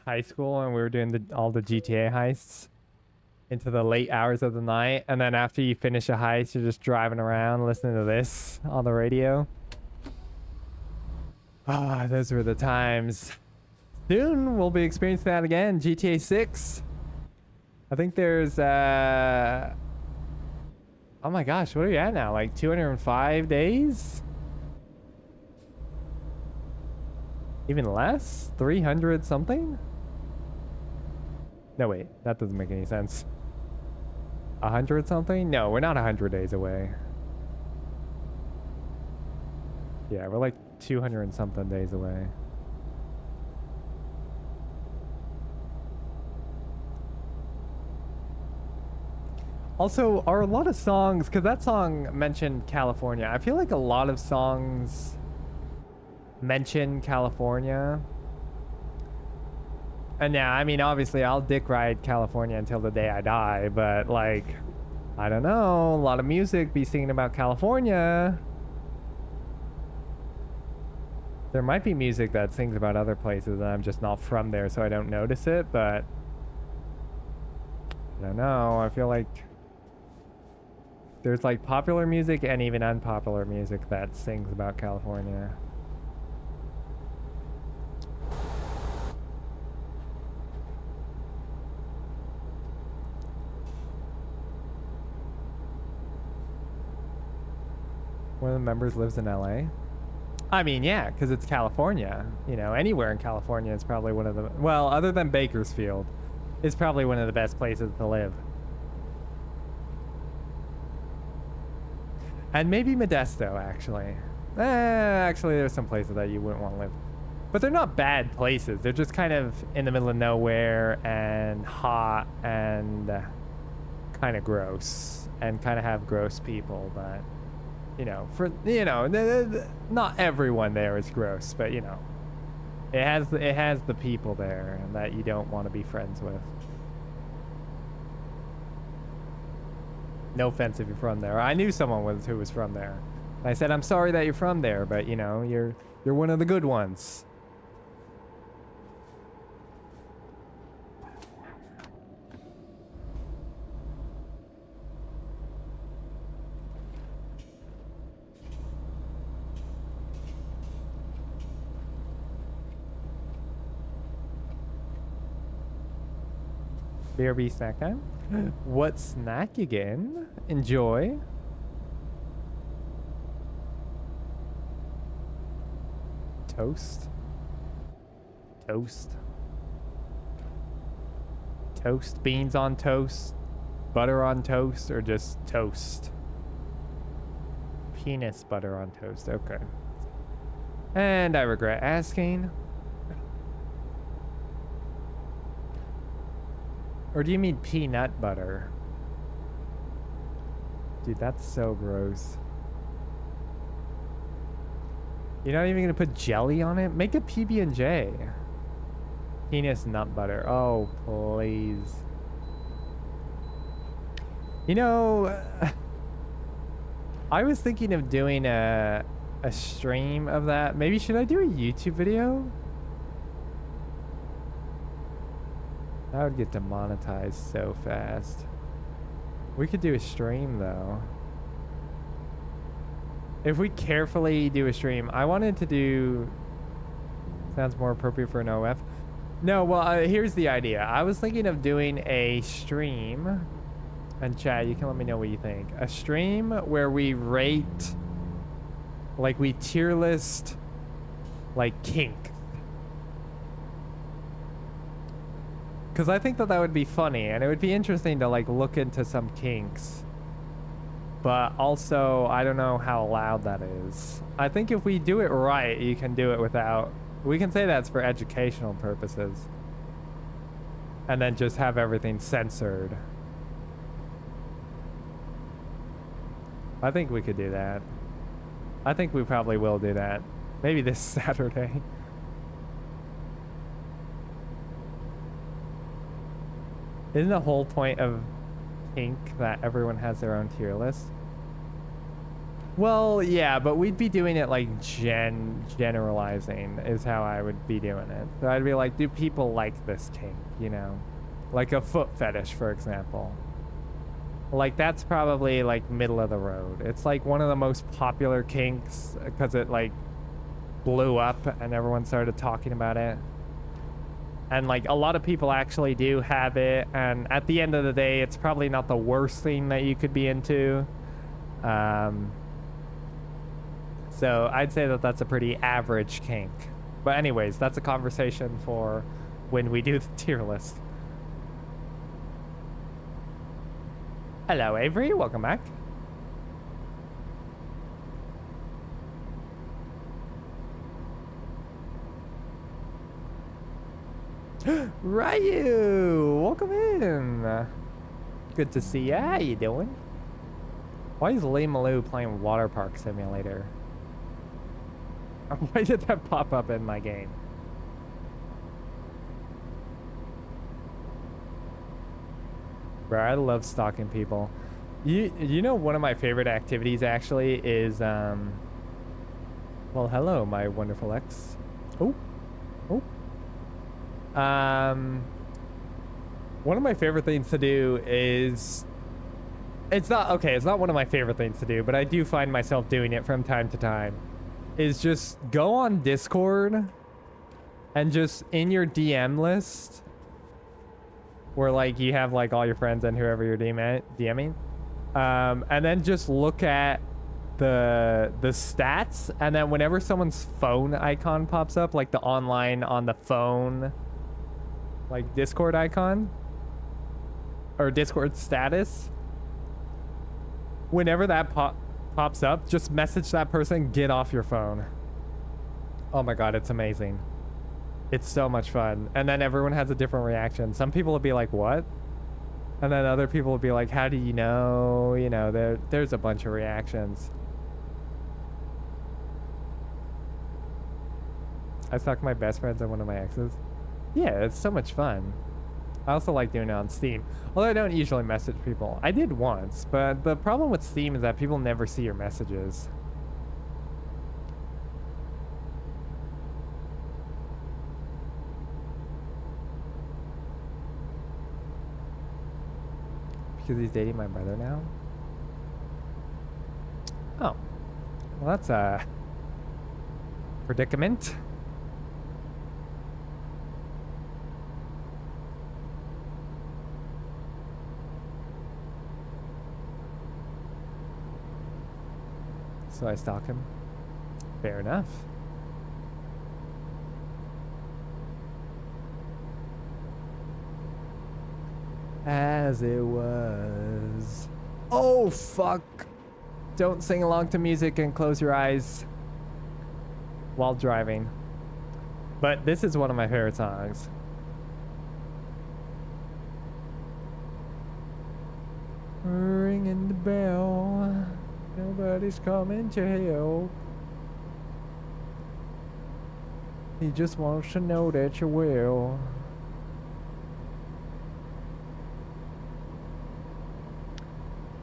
high school and we were doing all the GTA heists into the late hours of the night. And then after you finish a heist, you're just driving around listening to this on the radio. Ah, those were the times. Soon we'll be experiencing that again. GTA 6. I think there's oh my gosh, what are we at now? Like 205 days? Even less? 300 something? No, wait, that doesn't make any sense. 100 something? No, we're not 100 days away. Yeah, we're like 200 and something days away. Also, are a lot of songs, because that song mentioned California. I feel like a lot of songs mention California. And yeah, I mean, obviously, I'll dick ride California until the day I die, but like, I don't know, a lot of music be singing about California. There might be music that sings about other places and I'm just not from there, so I don't notice it, but I don't know. I feel like there's like popular music and even unpopular music that sings about California. One of the members lives in LA. I mean, yeah, because it's California. You know, anywhere in California is probably one of the, well, other than Bakersfield, it's probably one of the best places to live. And maybe Modesto, actually. Actually, there's some places that you wouldn't want to live. But they're not bad places. They're just kind of in the middle of nowhere and hot and kind of gross and kind of have gross people, but you know, for not everyone there is gross, but you know, it has the people there that you don't want to be friends with. No offense if you're from there. I knew someone who was from there. And I said, I'm sorry that you're from there, but you know, you're one of the good ones. BRB snack time. What snack again? Enjoy. Toast. Toast. Toast. Beans on toast. Butter on toast, or just toast? Penis butter on toast. Okay. And I regret asking. Or do you mean peanut butter? Dude, that's so gross. You're not even gonna put jelly on it? Make a PB&J. Penis nut butter. Oh, please. You know, I was thinking of doing a stream of that. Maybe should I do a YouTube video? That would get demonetized so fast. We could do a stream though. If we carefully do a stream, I wanted to do... Sounds more appropriate for an OF. No, well, here's the idea. I was thinking of doing a stream. And chat, you can let me know what you think. A stream where we rate... Like, we tier list... Like, kink. Because I think that would be funny, and it would be interesting to like look into some kinks. But also, I don't know how loud that is. I think if we do it right, you can do it without... We can say that's for educational purposes. And then just have everything censored. I think we could do that. I think we probably will do that. Maybe this Saturday. Isn't the whole point of kink that everyone has their own tier list? Well, yeah, but we'd be doing it like generalizing is how I would be doing it. So I'd be like, do people like this kink, you know? Like a foot fetish, for example. Like that's probably like middle of the road. It's like one of the most popular kinks because it like blew up and everyone started talking about it. And like a lot of people actually do have it, and at the end of the day it's probably not the worst thing that you could be into. So I'd say that that's a pretty average kink. But anyways, that's a conversation for when we do the tier list. Hello Avery, welcome back. Ryu, welcome in. Good to see ya. How you doing? Why is Lee Malou playing Water Park Simulator? Why did that pop up in my game? Bro, I love stalking people. You know one of my favorite activities actually is well, hello my wonderful ex. Oh. One of my favorite things to do is... It's not one of my favorite things to do, but I do find myself doing it from time to time. Is just go on Discord and just in your DM list where like you have like all your friends and whoever you're DMing, and then just look at the stats, and then whenever someone's phone icon pops up, like the online on the phone like Discord icon or Discord status, whenever that pops up, just message that person, get off your phone. Oh my god, it's amazing. It's so much fun. And then everyone has a different reaction. Some people will be like, what? And then other people will be like, how do you know? You know, there's a bunch of reactions. I stalk my best friends and one of my exes. Yeah, it's so much fun. I also like doing it on Steam. Although I don't usually message people. I did once, but the problem with Steam is that people never see your messages. Because he's dating my brother now? Oh. Well, that's a predicament. So I stalk him. Fair enough. As it was. Oh, fuck. Don't sing along to music and close your eyes while driving. But this is one of my favorite songs. Ringing the bell. Nobody's coming to help. He just wants to know that you will.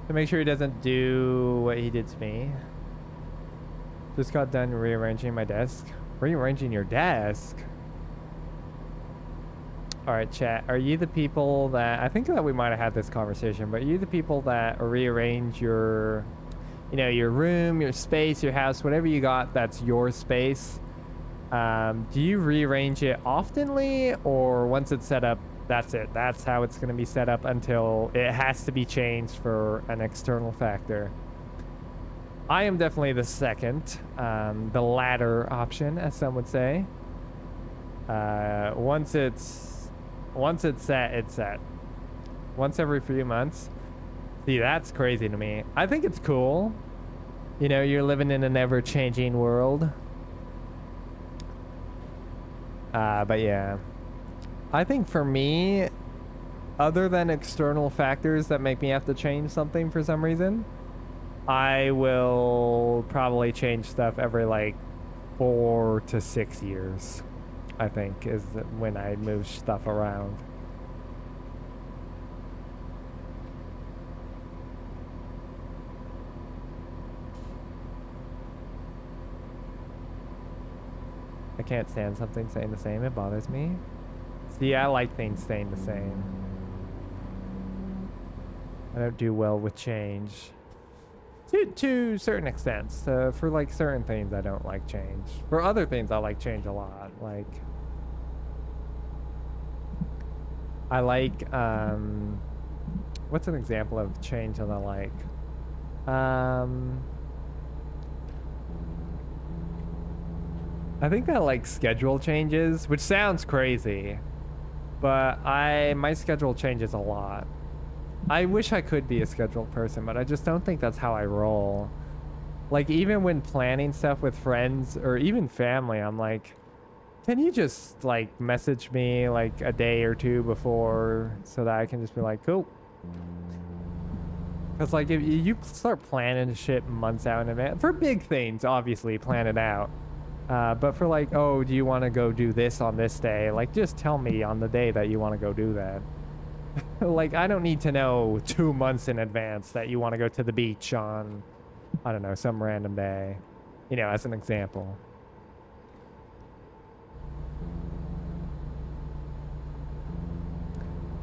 To make sure he doesn't do what he did to me. Just got done rearranging my desk. Rearranging your desk? Alright, chat. Are you the people that... I think that we might have had this conversation, but are you the people that rearrange your... You know, your room, your space, your house, whatever you got that's your space. Do you rearrange it oftenly, or once it's set up, that's it? That's how it's going to be set up until it has to be changed for an external factor. I am definitely the second, the latter option, as some would say. Once it's set, it's set. Once every few months. See, that's crazy to me. I think it's cool. You know, you're living in an ever-changing world. But yeah. I think for me, other than external factors that make me have to change something for some reason, I will probably change stuff every like 4 to 6 years, I think, is when I move stuff around. I can't stand something staying the same. It bothers me. See, I like things staying the same. I don't do well with change. To certain extents. For like certain things, I don't like change. For other things, I like change a lot. Like, I like, what's an example of change that I like? I think that like schedule changes, which sounds crazy, but my schedule changes a lot. I wish I could be a scheduled person, but I just don't think that's how I roll. Like, even when planning stuff with friends or even family, I'm like, can you just like message me like a day or two before so that I can just be like, cool. Because like if you start planning shit months out in advance, for big things, obviously plan it out. But for like, oh, do you want to go do this on this day? Like, just tell me on the day that you want to go do that. Like, I don't need to know 2 months in advance that you want to go to the beach on, I don't know, some random day. You know, as an example.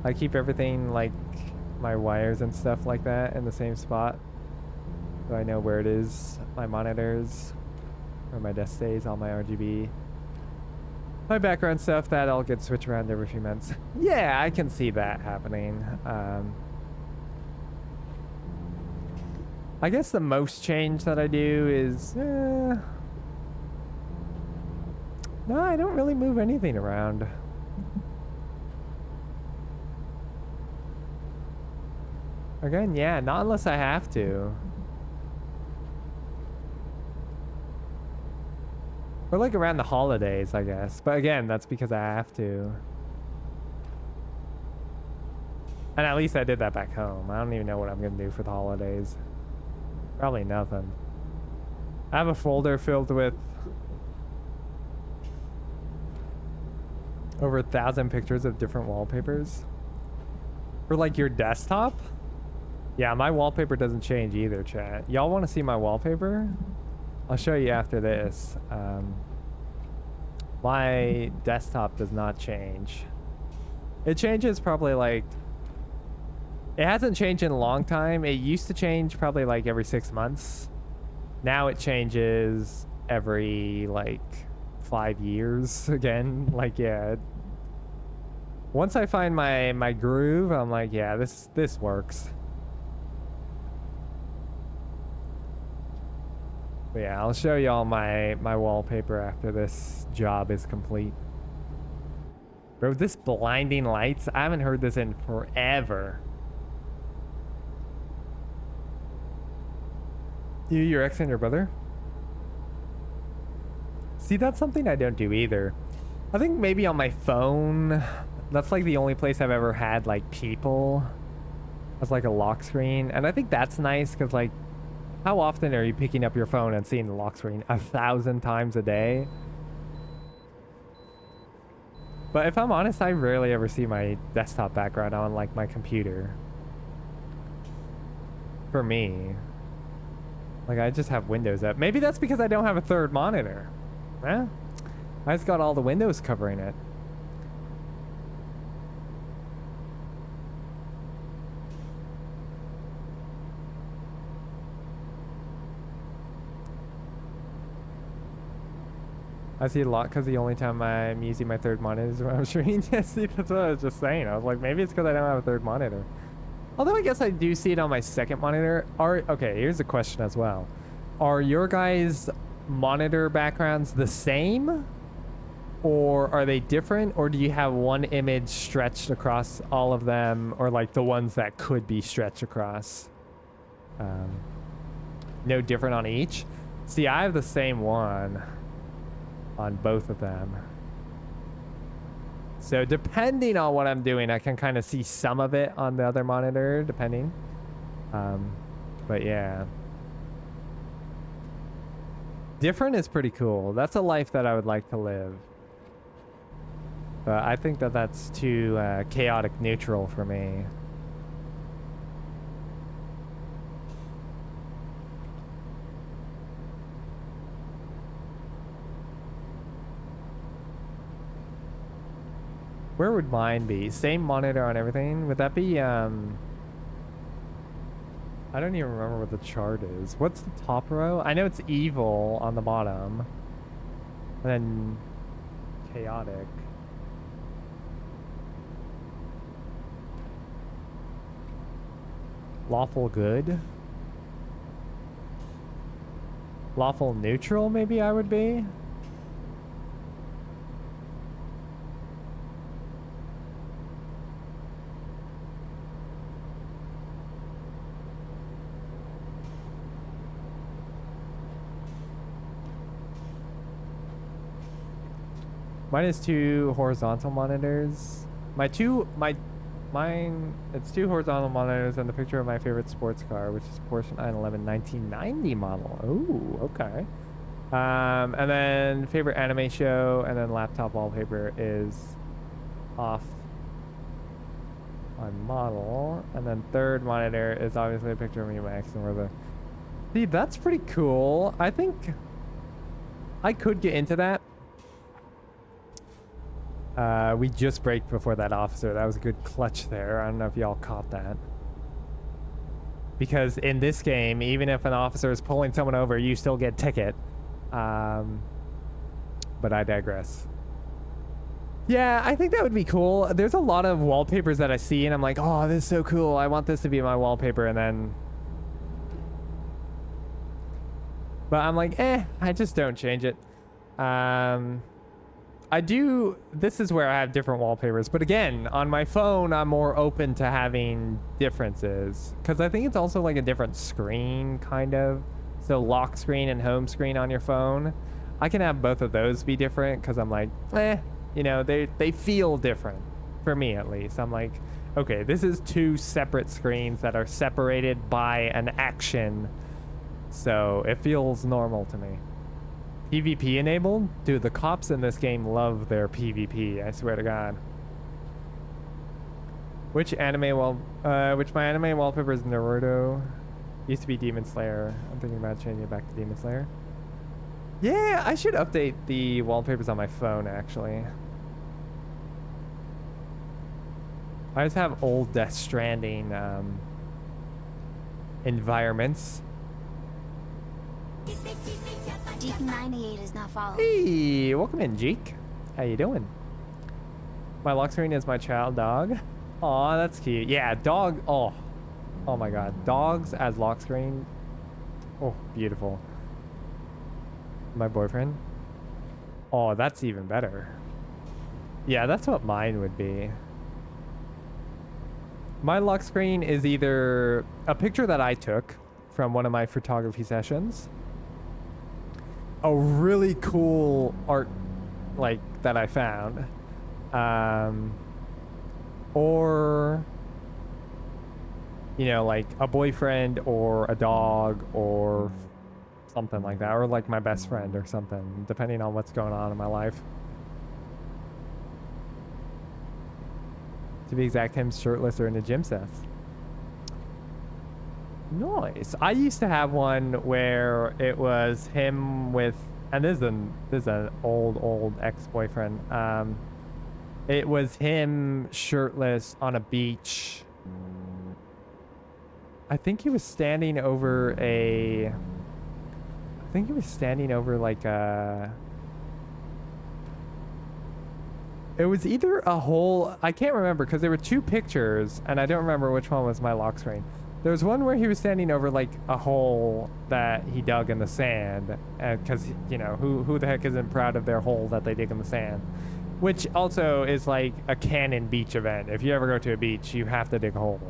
I keep everything, like, my wires and stuff like that in the same spot. So I know where it is, my monitors. Where my desk stays, all my RGB. My background stuff, that all gets switched around every few months. Yeah, I can see that happening. I guess the most change that I do is... no, I don't really move anything around. Again, yeah, not unless I have to. Or like around the holidays, I guess. But again, that's because I have to. And at least I did that back home. I don't even know what I'm gonna do for the holidays. Probably nothing. I have a folder filled with over 1,000 pictures of different wallpapers. For like your desktop? Yeah, my wallpaper doesn't change either, chat. Y'all want to see my wallpaper? I'll show you after this. My desktop does not change. It changes probably like... It hasn't changed in a long time. It used to change probably like every 6 months. Now it changes every like 5 years again. Like, yeah. Once I find my groove, I'm like, yeah, this works. But yeah, I'll show y'all my wallpaper after this job is complete. Bro, this blinding lights, I haven't heard this in forever. You, your ex, and your brother? See, that's something I don't do either. I think maybe on my phone, that's like the only place I've ever had like people as like a lock screen. And I think that's nice because like, how often are you picking up your phone and seeing the lock screen? 1,000 times a day? But if I'm honest, I rarely ever see my desktop background on like my computer. For me. Like I just have Windows up. Maybe that's because I don't have a third monitor. Eh? I just got all the windows covering it. I see a lot because the only time I'm using my third monitor is when I'm streaming. Yeah, see, that's what I was just saying. I was like, maybe it's because I don't have a third monitor. Although I guess I do see it on my second monitor. Okay, here's a question as well. Are your guys' monitor backgrounds the same? Or are they different? Or do you have one image stretched across all of them? Or like the ones that could be stretched across? No different on each? See, I have the same one on both of them. So depending on what I'm doing, I can kind of see some of it on the other monitor, depending. But yeah. Different is pretty cool. That's a life that I would like to live. But I think that that's too chaotic neutral for me. Where would mine be? Same monitor on everything? Would that be, I don't even remember what the chart is. What's the top row? I know it's evil on the bottom. And then chaotic. Lawful good? Lawful neutral, maybe I would be? Mine is 2 horizontal monitors. Mine, it's 2 horizontal monitors and the picture of my favorite sports car, which is Porsche 911 1990 model. Oh, okay. And then favorite anime show, and then laptop wallpaper is off my model. And then third monitor is obviously a picture of me and my ex and brother. See, that's pretty cool. I think I could get into that. We just braked before that officer. That was a good clutch there. I don't know if y'all caught that. Because in this game, even if an officer is pulling someone over, you still get ticket. But I digress. Yeah, I think that would be cool. There's a lot of wallpapers that I see and I'm like, oh, this is so cool. I want this to be my wallpaper. And then... But I'm like, I just don't change it. I do, this is where I have different wallpapers, but again, on my phone, I'm more open to having differences, because I think it's also like a different screen, kind of. So lock screen and home screen on your phone, I can have both of those be different, because I'm like, you know, they feel different, for me at least. I'm like, Okay, this is two separate screens that are separated by an action. So it feels normal to me. PvP enabled? Dude, the cops in this game love their PvP, I swear to God. Which my anime wallpaper is Naruto. Used to be Demon Slayer. I'm thinking about changing it back to Demon Slayer. Yeah, I should update the wallpapers on my phone, actually. I just have old Death Stranding environments. Jeek98 is not following. Hey, welcome in, Jeek. How you doing? My lock screen is my child dog. Aw, that's cute. Yeah, dog. Oh my God, dogs as lock screen. Oh, beautiful. My boyfriend. Oh, that's even better. Yeah, that's what mine would be. My lock screen is either a picture that I took from one of my photography sessions, a really cool art like that I found, or you know, like a boyfriend or a dog or something like that, or like my best friend or something, depending on what's going on in my life. To be exact, him shirtless or in a gym sets. Nice. I used to have one where it was him with, and this is an old ex-boyfriend. It was him shirtless on a beach. I think he was standing over like a. It was either a hole, I can't remember because there were two pictures and I don't remember which one was my lock screen. There was one where he was standing over like a hole that he dug in the sand, because you know who the heck isn't proud of their hole that they dig in the sand, which also is like a canon beach event. If you ever go to a beach, you have to dig a hole,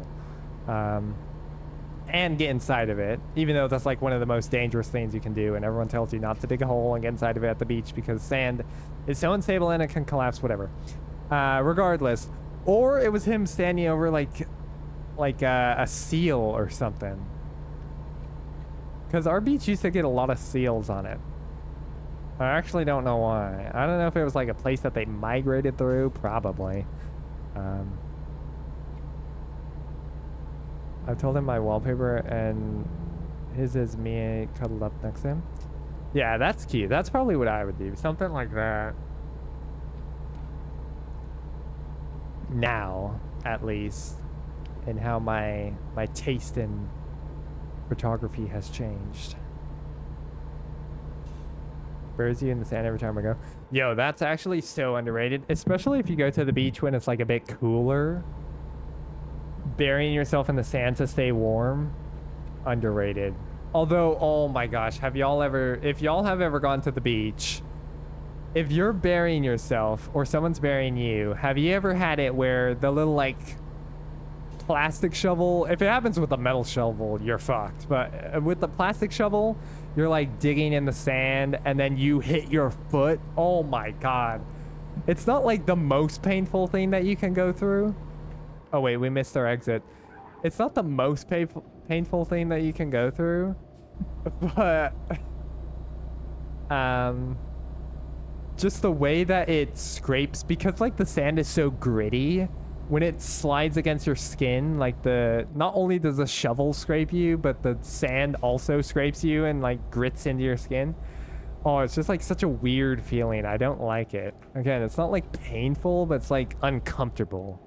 and get inside of it, even though that's like one of the most dangerous things you can do, and everyone tells you not to dig a hole and get inside of it at the beach because sand is so unstable and it can collapse, whatever. Regardless, or it was him standing over like a seal or something, because our beach used to get a lot of seals on it. I actually don't know why. I don't know if it was like a place that they migrated through, probably. I've told him my wallpaper and his is me cuddled up next to him. Yeah, that's cute. That's probably what I would do. Something like that. Now, at least, in how my taste in photography has changed. Buries you in the sand every time I go. Yo, that's actually so underrated, especially if you go to the beach when it's like a bit cooler. Burying yourself in the sand to stay warm, underrated. Although, oh my gosh, if y'all have ever gone to the beach, if you're burying yourself or someone's burying you, have you ever had it where the little like plastic shovel, if it happens with a metal shovel, you're fucked, but with the plastic shovel, you're like digging in the sand and then you hit your foot? Oh my God. It's not like the most painful thing that you can go through. Oh wait, we missed our exit. It's not the most painful thing that you can go through, but just the way that it scrapes, because like the sand is so gritty, when it slides against your skin, like not only does the shovel scrape you, but the sand also scrapes you and like grits into your skin. Oh, it's just like such a weird feeling. I don't like it. Again, it's not like painful, but it's like uncomfortable.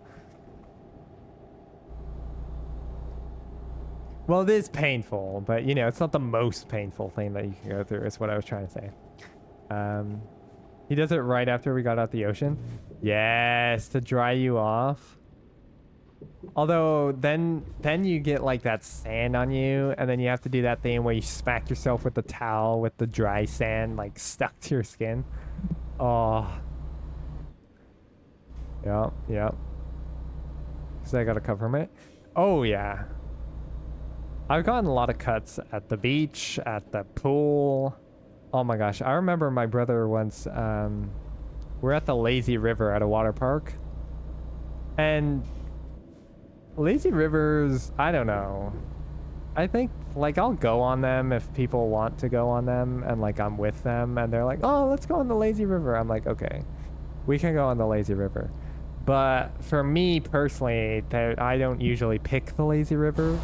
Well, it is painful, but you know, it's not the most painful thing that you can go through, is what I was trying to say. He does it right after we got out the ocean. Yes, to dry you off. Although then you get like that sand on you, and then you have to do that thing where you smack yourself with the towel with the dry sand like stuck to your skin. Oh. Yep. So I gotta cover it. Oh yeah. I've gotten a lot of cuts at the beach, at the pool. Oh my gosh. I remember my brother once, we're at the lazy river at a water park. And Lazy rivers, I don't know. I think like I'll go on them if people want to go on them and like I'm with them and they're like, oh, let's go on the lazy river. I'm like, okay, we can go on the lazy river. But for me personally, I don't usually pick the lazy river.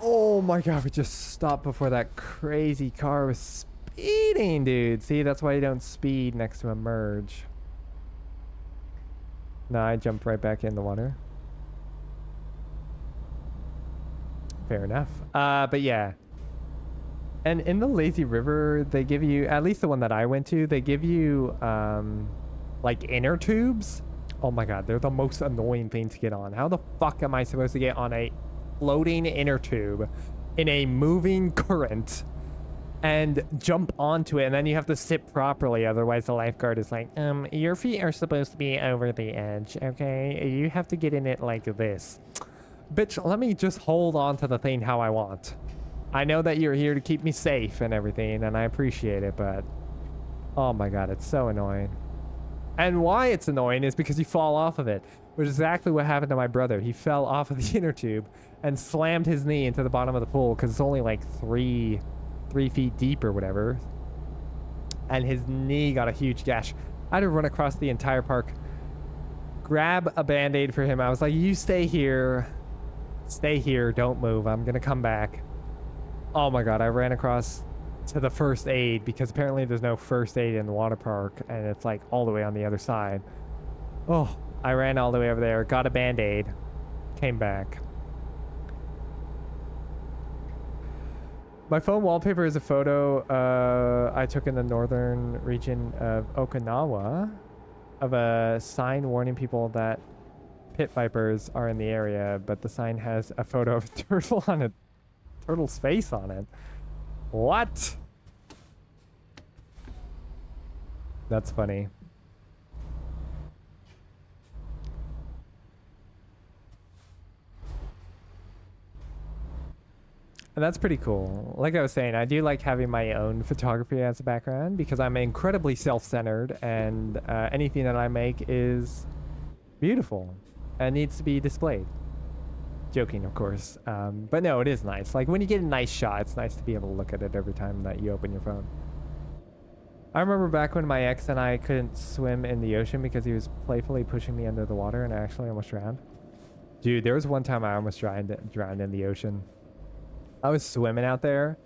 Oh my god, we just stopped before that crazy car was speeding, dude. See, that's why you don't speed next to a merge. No, I jumped right back in the water. Fair enough. But yeah. And in the lazy river, they give you, at least the one that I went to, they give you like inner tubes. Oh my god, they're the most annoying thing to get on. How the fuck am I supposed to get on a floating inner tube in a moving current and jump onto it, and then you have to sit properly, otherwise the lifeguard is like, your feet are supposed to be over the edge, okay? You have to get in it like this. Bitch, let me just hold on to the thing how I want. I know that you're here to keep me safe and everything, and I appreciate it, but oh my god, it's so annoying. And why it's annoying is because you fall off of it, which is exactly what happened to my brother. He fell off of the inner tube and slammed his knee into the bottom of the pool because it's only like 3 feet deep or whatever. And his knee got a huge gash. I had to run across the entire park, grab a band-aid for him. I was like, you stay here, don't move. I'm going to come back. Oh my god, I ran across to the first aid because apparently there's no first aid in the water park and it's like all the way on the other side. Oh, I ran all the way over there, got a band-aid, came back. My phone wallpaper is a photo I took in the northern region of Okinawa of a sign warning people that pit vipers are in the area, but the sign has a photo of a turtle on it. Turtle's face on it. What? That's funny. And that's pretty cool. Like I was saying, I do like having my own photography as a background because I'm incredibly self-centered and anything that I make is beautiful and needs to be displayed. Joking, of course. But no, it is nice. Like when you get a nice shot, it's nice to be able to look at it every time that you open your phone. I remember back when my ex and I couldn't swim in the ocean because he was playfully pushing me under the water and I actually almost drowned. Dude, there was one time I almost drowned in the ocean. I was swimming out there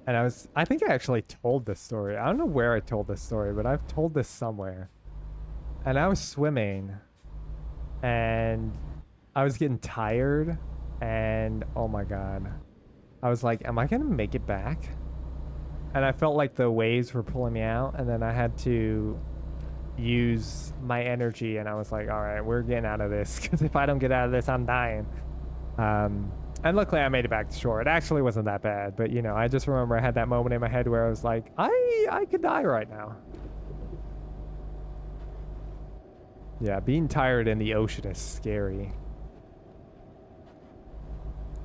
and I think I actually told this story. I don't know where I told this story, but I've told this somewhere. And I was swimming and I was getting tired and oh my god. I was like, am I gonna make it back? And I felt like the waves were pulling me out and then I had to use my energy and I was like, all right, we're getting out of this because if I don't get out of this, I'm dying. And luckily I made it back to shore. It actually wasn't that bad, but you know, I just remember I had that moment in my head where I was like, I could die right now. Yeah, being tired in the ocean is scary.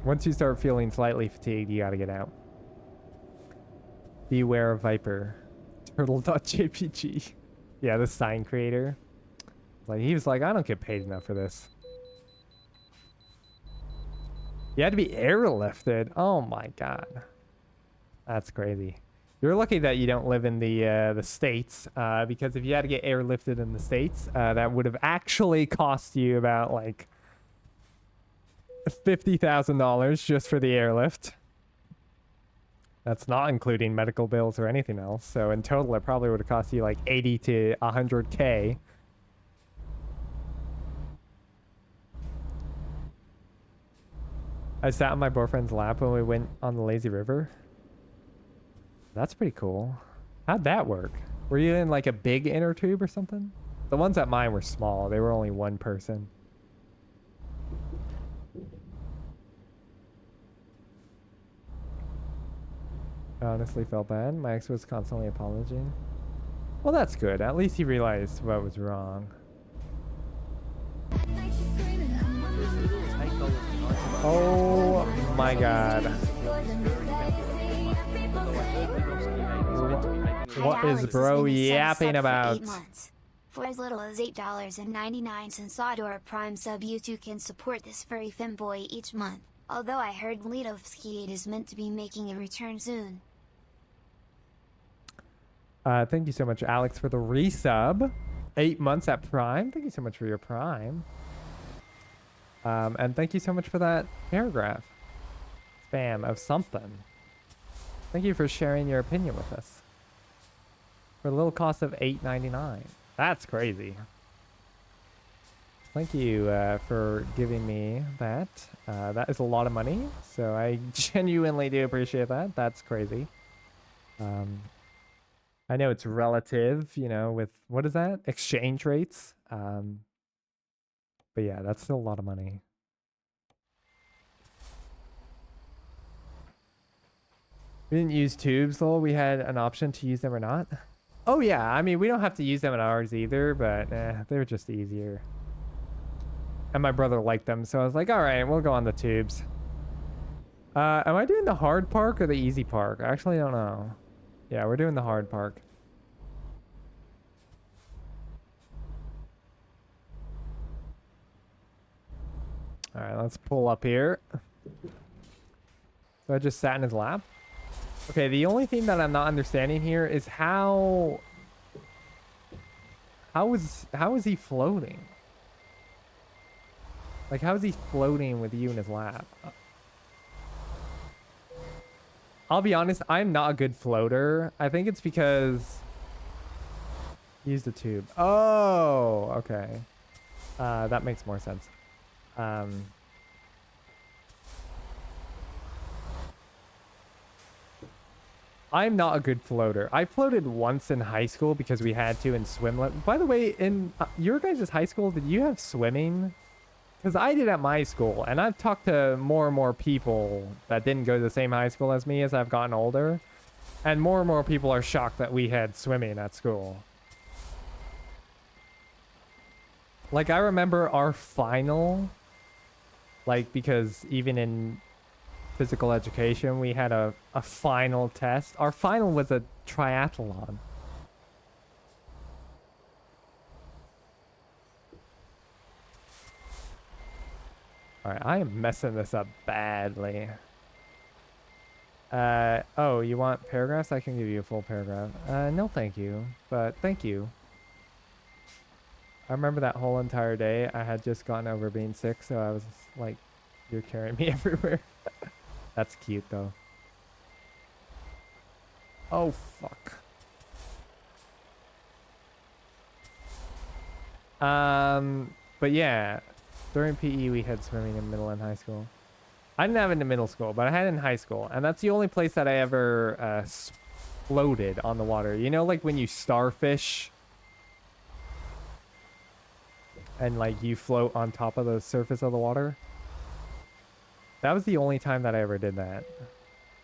Once you start feeling slightly fatigued, you gotta get out. Beware of Viper. Turtle.jpg. Yeah, the sign creator. Like he was like, I don't get paid enough for this. You had to be airlifted. Oh my god. That's crazy. You're lucky that you don't live in the States, because if you had to get airlifted in the States, that would have actually cost you about like $50,000 just for the airlift. That's not including medical bills or anything else. So in total, it probably would have cost you like 80 to 100K. I sat on my boyfriend's lap when we went on the lazy river. That's pretty cool. How'd that work? Were you in like a big inner tube or something? The ones at mine were small. They were only one person. I honestly felt bad. My ex was constantly apologizing. Well, that's good. At least he realized what was wrong. Oh my god. What is bro yapping about? For as little as $8.99 odd or a Prime sub, you too can support this furry femboy each month. Although I heard Lidovsky is meant to be making a return soon. Thank you so much, Alex, for the resub. 8 months at Prime. Thank you so much for your Prime. And thank you so much for that paragraph. Spam of something. Thank you for sharing your opinion with us. For a little cost of $8.99. That's crazy. Thank you for giving me that. That is a lot of money, so I genuinely do appreciate that. That's crazy. I know it's relative, you know, with, what is that? Exchange rates. But yeah, that's still a lot of money. We didn't use tubes though. We had an option to use them or not. Oh yeah, I mean, we don't have to use them in ours either, but they're just easier. And my brother liked them, so I was like, all right, we'll go on the tubes. Am I doing the hard park or the easy park? I actually don't know. Yeah, we're doing the hard park. All right, let's pull up here. So I just sat in his lap. Okay, the only thing that I'm not understanding here is how is he floating? Like, how is he floating with you in his lap? I'll be honest, I'm not a good floater. I think it's because... Use the tube. Oh, okay. That makes more sense. I'm not a good floater. I floated once in high school because we had to in swim. By the way, in your guys' high school, did you have swimming? Because I did at my school, and I've talked to more and more people that didn't go to the same high school as me as I've gotten older. And more people are shocked that we had swimming at school. Like, I remember our final, like, because even in physical education, we had a final test. Our final was a triathlon. All right, I am messing this up badly. Oh, you want paragraphs? I can give you a full paragraph. No, thank you, but thank you. I remember that whole entire day. I had just gotten over being sick, so I was like, you're carrying me everywhere. That's cute, though. Oh, fuck. But yeah, during PE, we had swimming in middle and high school. I didn't have it in middle school, but I had it in high school. And that's the only place that I ever floated on the water. You know, like when you starfish and like you float on top of the surface of the water? That was the only time that I ever did that.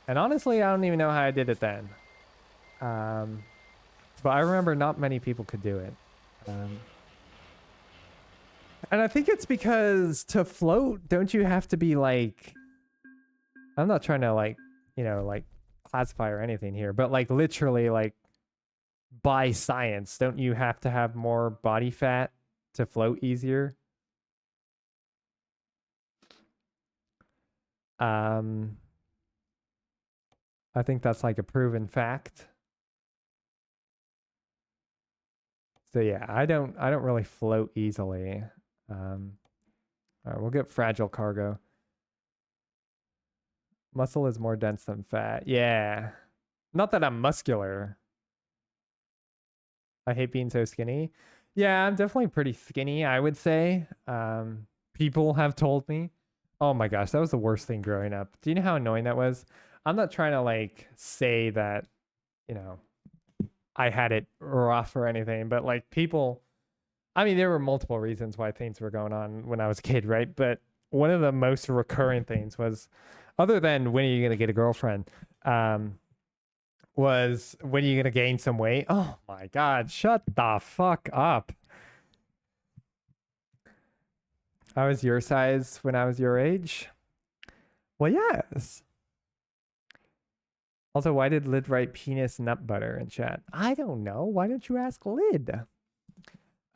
And honestly, I don't even know how I did it then. But I remember not many people could do it. And I think it's because to float, don't you have to be like... I'm not trying to like, you know, like classify or anything here, but like literally like by science, don't you have to have more body fat to float easier? I think that's like a proven fact. So yeah, I don't really float easily. All right, we'll get fragile cargo. Muscle is more dense than fat. Yeah. Not that I'm muscular. I hate being so skinny. Yeah, I'm definitely pretty skinny, I would say. People have told me. Oh my gosh, that was the worst thing growing up. Do you know how annoying that was? I'm not trying to like say that, you know, I had it rough or anything, but like people, I mean, there were multiple reasons why things were going on when I was a kid, right? But one of the most recurring things was, other than when are you going to get a girlfriend, was when are you going to gain some weight? Oh my God, shut the fuck up. I was your size when I was your age? Well, yes. Also, why did Lid write penis nut butter in chat? I don't know. Why don't you ask Lid?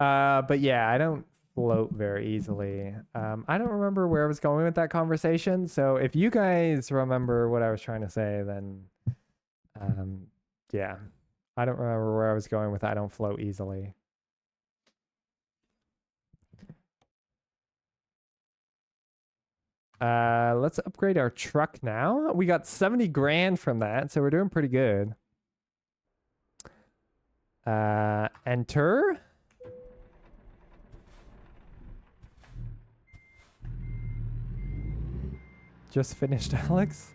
But yeah, I don't float very easily. I don't remember where I was going with that conversation. So if you guys remember what I was trying to say, then yeah, I don't remember where I was going with I don't float easily. Let's upgrade our truck now. We got 70 grand from that, so we're doing pretty good. Enter. Just finished, Alex.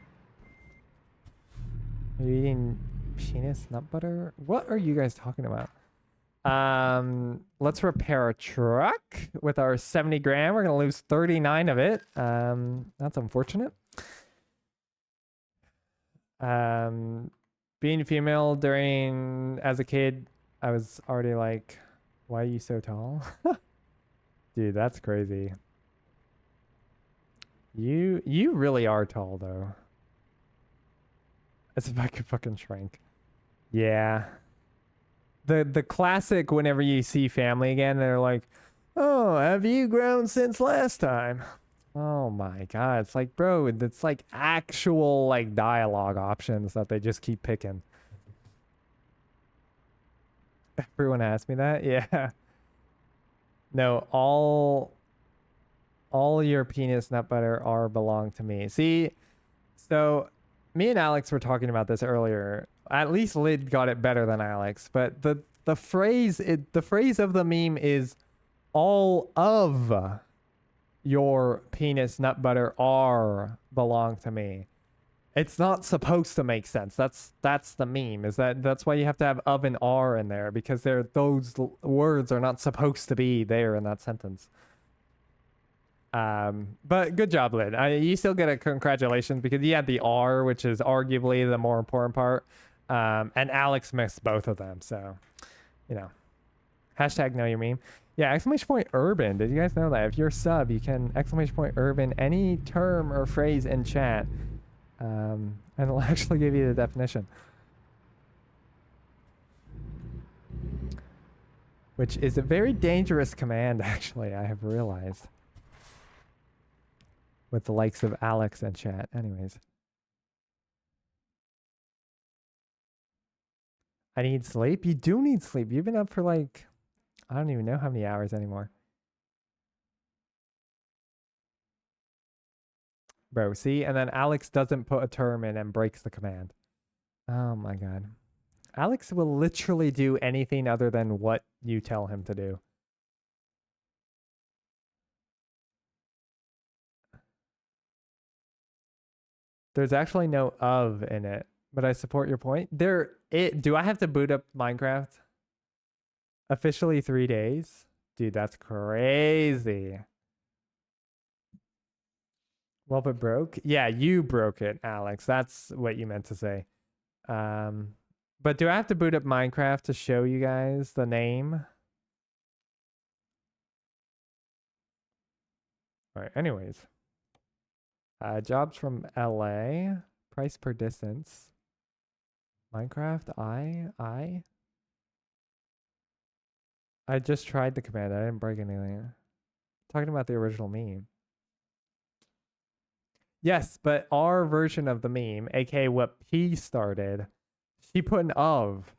Are you eating penis nut butter? What are you guys talking about? Let's repair a truck with our 70 grand. We're gonna lose 39 of it. That's unfortunate. Being female during as a kid, I was already like, why are you so tall? Dude, that's crazy. You really are tall though. As if I could fucking shrink. Yeah. The classic whenever you see family again, they're like, oh, have you grown since last time? Oh my god. It's like, bro, it's like actual like dialogue options that they just keep picking. Everyone asked me that? Yeah. No, all your penis nut butter are belong to me. See, so me and Alex were talking about this earlier. At least Lid got it better than Alex, but the phrase of the meme is all of your penis nut butter are belong to me. It's not supposed to make sense. That's the meme. That's why you have to have of and are in there, because those words are not supposed to be there in that sentence. But good job, Lid. You still get a congratulations because you had the R, which is arguably the more important part. And Alex missed both of them. So, you know, hashtag know your meme. Yeah, exclamation point urban. Did you guys know that? If you're a sub, you can exclamation point urban any term or phrase in chat. And it'll actually give you the definition. Which is a very dangerous command, actually, I have realized. With the likes of Alex and chat. Anyways. I need sleep? You do need sleep. You've been up for like, I don't even know how many hours anymore. Bro, see? And then Alex doesn't put a term in and breaks the command. Oh my god. Alex will literally do anything other than what you tell him to do. There's actually no of in it, but I support your point. Do I have to boot up Minecraft? Officially 3 days? Dude, that's crazy. Well, but broke? Yeah, you broke it, Alex. That's what you meant to say. But do I have to boot up Minecraft to show you guys the name? All right, anyways. Jobs from LA. Price per distance. Minecraft, I just tried the command. I didn't break anything. Talking about the original meme. Yes, but our version of the meme, aka what P started, she put an of.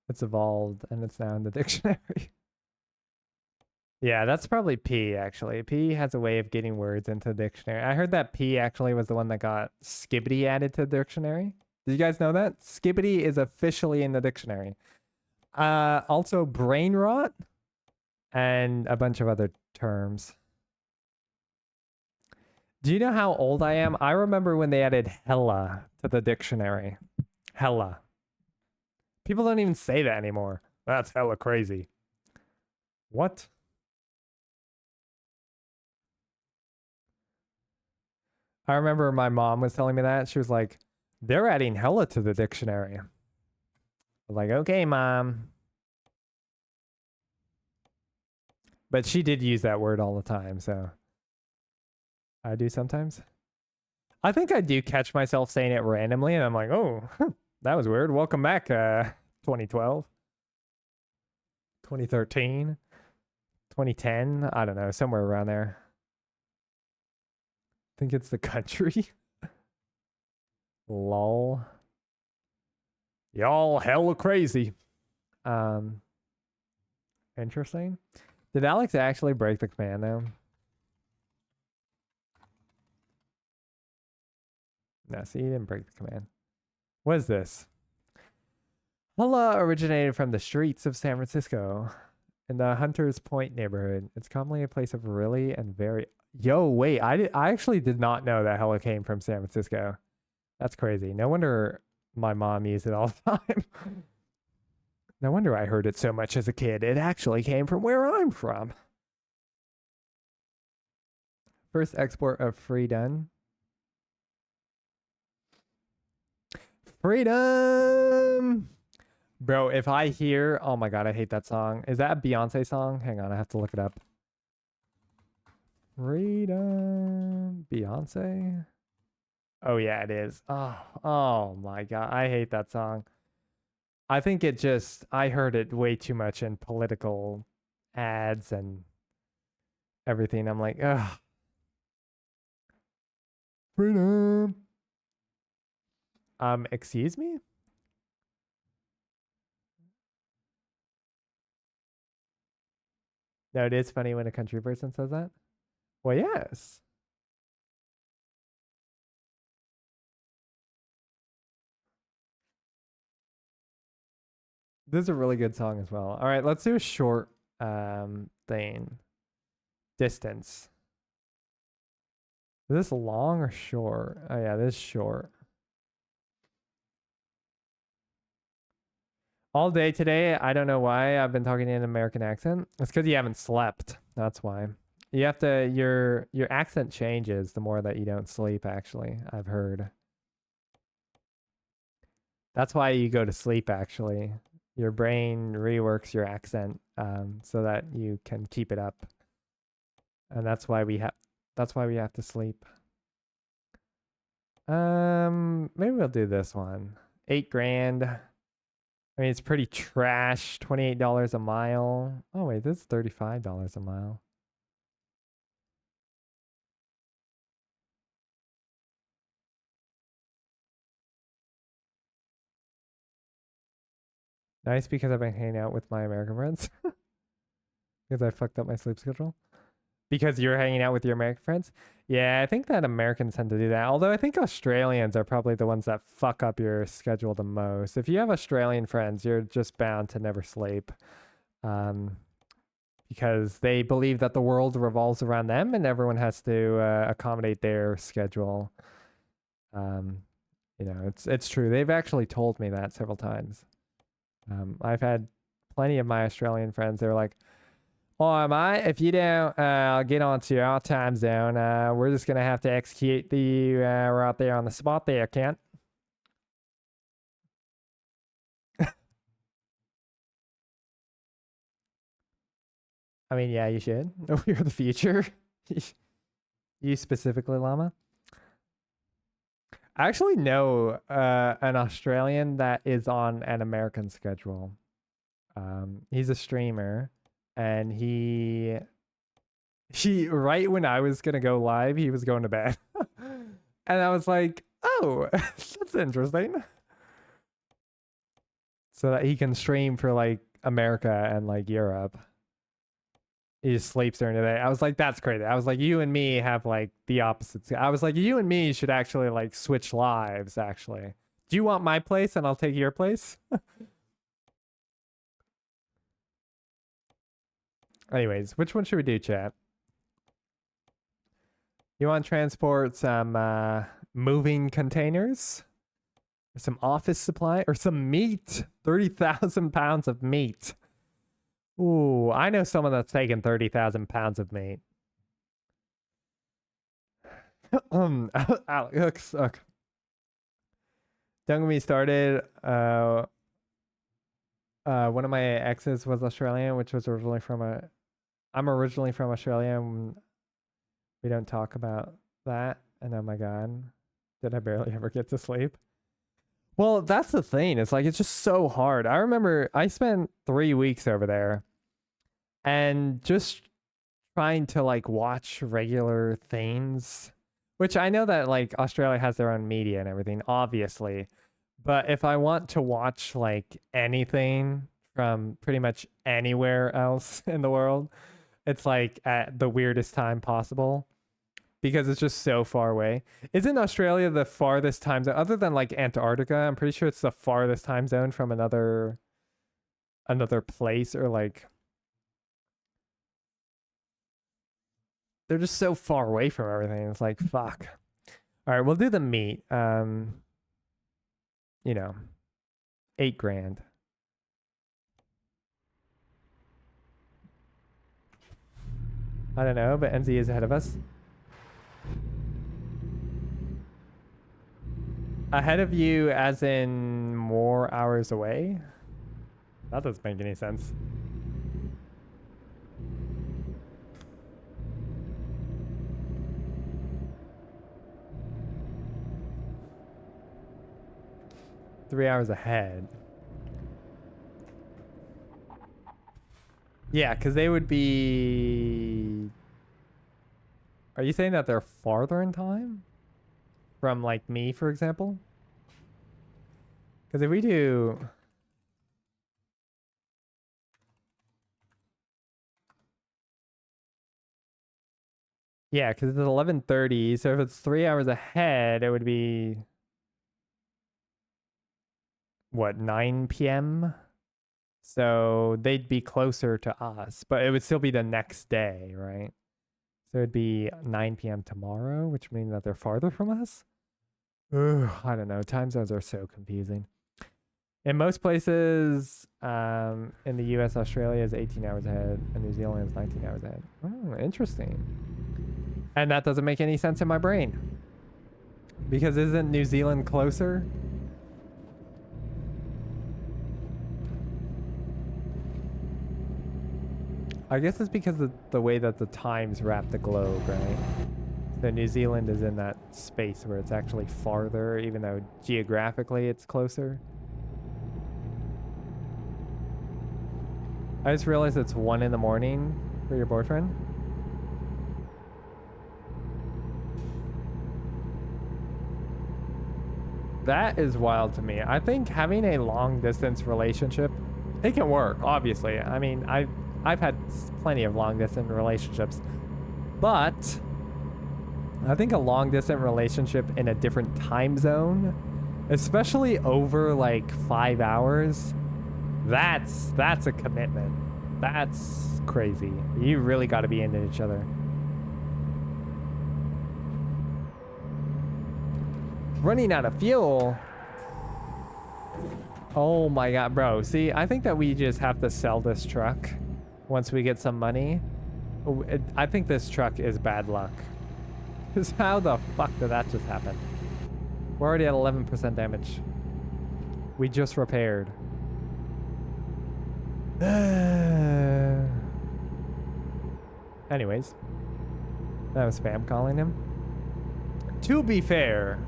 It's evolved and it's now in the dictionary. Yeah, that's probably P actually. P has a way of getting words into the dictionary. I heard that P actually was the one that got skibbity added to the dictionary. Did you guys know that? Skibbity is officially in the dictionary. Also brain rot and a bunch of other terms. Do you know how old I am? I remember when they added hella to the dictionary. Hella. People don't even say that anymore. That's hella crazy. What? I remember my mom was telling me that. She was like, they're adding hella to the dictionary. I'm like, okay, mom. But she did use that word all the time, so I do sometimes. I think I do catch myself saying it randomly, and I'm like, oh, that was weird. Welcome back, 2012, 2013, 2010. I don't know, somewhere around there. I think it's the country. Lol. Y'all hella crazy. Interesting. Did Alex actually break the command though? No, see, he didn't break the command. What is this? Holla originated from the streets of San Francisco in the Hunters Point neighborhood. It's commonly a place of really and very... Yo, wait, I actually did not know that Hella came from San Francisco. That's crazy. No wonder my mom used it all the time. No wonder I heard it so much as a kid. It actually came from where I'm from. First export of Freedom. Freedom! Bro, if I hear... Oh my god, I hate that song. Is that a Beyonce song? Hang on, I have to look it up. Freedom... Beyonce? Oh yeah, it is. Oh my god, I hate that song. I think it just... I heard it way too much in political ads and everything. I'm like, ugh. Freedom! Excuse me? No, it is funny when a country person says that. Well, yes. This is a really good song as well. All right, let's do a short thing. Distance. Is this long or short? Oh yeah, this is short. All day today, I don't know why I've been talking in an American accent. It's because you haven't slept. That's why. You have to, your accent changes the more that you don't sleep, actually, I've heard. That's why you go to sleep, actually. Your brain reworks your accent so that you can keep it up. And that's why we have to sleep. Maybe we'll do this one. $8,000. I mean, it's pretty trash. $28 a mile. Oh, wait, this is $35 a mile. Nice because I've been hanging out with my American friends. Because I fucked up my sleep schedule. Because you're hanging out with your American friends? Yeah, I think that Americans tend to do that. Although I think Australians are probably the ones that fuck up your schedule the most. If you have Australian friends, you're just bound to never sleep. Because they believe that the world revolves around them and everyone has to accommodate their schedule. You know, it's true. They've actually told me that several times. I've had plenty of my Australian friends. They're like, "Oh, mate, if you don't get onto our time zone, we're just gonna have to execute the right there on the spot there, Kent." I mean, yeah, you should. We're the future. You specifically, Llama. I actually know an Australian that is on an American schedule. He's a streamer, and he right when I was gonna go live, he was going to bed, and I was like, "Oh, that's interesting." So that he can stream for like America and like Europe. He just sleeps during the day. I was like, that's crazy. I was like, you and me have like the opposites. I was like, you and me should actually like switch lives, actually. Do you want my place and I'll take your place? Anyways, which one should we do, chat? You want to transport some moving containers? Or some office supply? Or some meat? 30,000 pounds of meat. Ooh, I know someone that's taken 30,000 pounds of meat. Alex, okay. Don't get me started. One of my exes was Australian, which was originally from I'm originally from Australia, and we don't talk about that. And oh my god, did I barely ever get to sleep? Well, that's the thing. It's like it's just so hard. I remember I spent 3 weeks over there, and just trying to like watch regular things, which I know that like Australia has their own media and everything, obviously. But if I want to watch like anything from pretty much anywhere else in the world, it's like at the weirdest time possible because it's just so far away. Isn't Australia the farthest time zone other than like Antarctica? I'm pretty sure it's the farthest time zone from another place, or like they're just so far away from everything. It's like fuck. All right, we'll do the meat. You know, 8 grand. I don't know, but NZ is ahead of us. Ahead of you as in more hours away? That doesn't make any sense. Three hours ahead. Yeah, because they would be... Are you saying that they're farther in time? From, like, me, for example? Because if we do... Yeah, because it's 11:30, so if it's 3 hours ahead, it would be... What, 9 p.m.? So they'd be closer to us, but it would still be the next day, right? So it'd be 9 p.m. tomorrow, which means that they're farther from us? Ugh, I don't know. Time zones are so confusing. In most places, in the US, Australia is 18 hours ahead, and New Zealand is 19 hours ahead. Oh, interesting. And that doesn't make any sense in my brain. Because isn't New Zealand closer? I guess it's because of the way that the times wrap the globe, right? So New Zealand is in that space where it's actually farther, even though geographically it's closer. I just realized it's 1 in the morning for your boyfriend. That is wild to me. I think having a long distance relationship, it can work, obviously. I mean, I've had plenty of long distance relationships, but I think a long distance relationship in a different time zone, especially over like 5 hours, that's a commitment. That's crazy. You really got to be into each other. Running out of fuel. Oh my god, bro. See, I think that we just have to sell this truck once we get some money. I think this truck is bad luck. Because how the fuck did that just happen? We're already at 11% damage. We just repaired. Anyways. That was spam calling him. To be fair,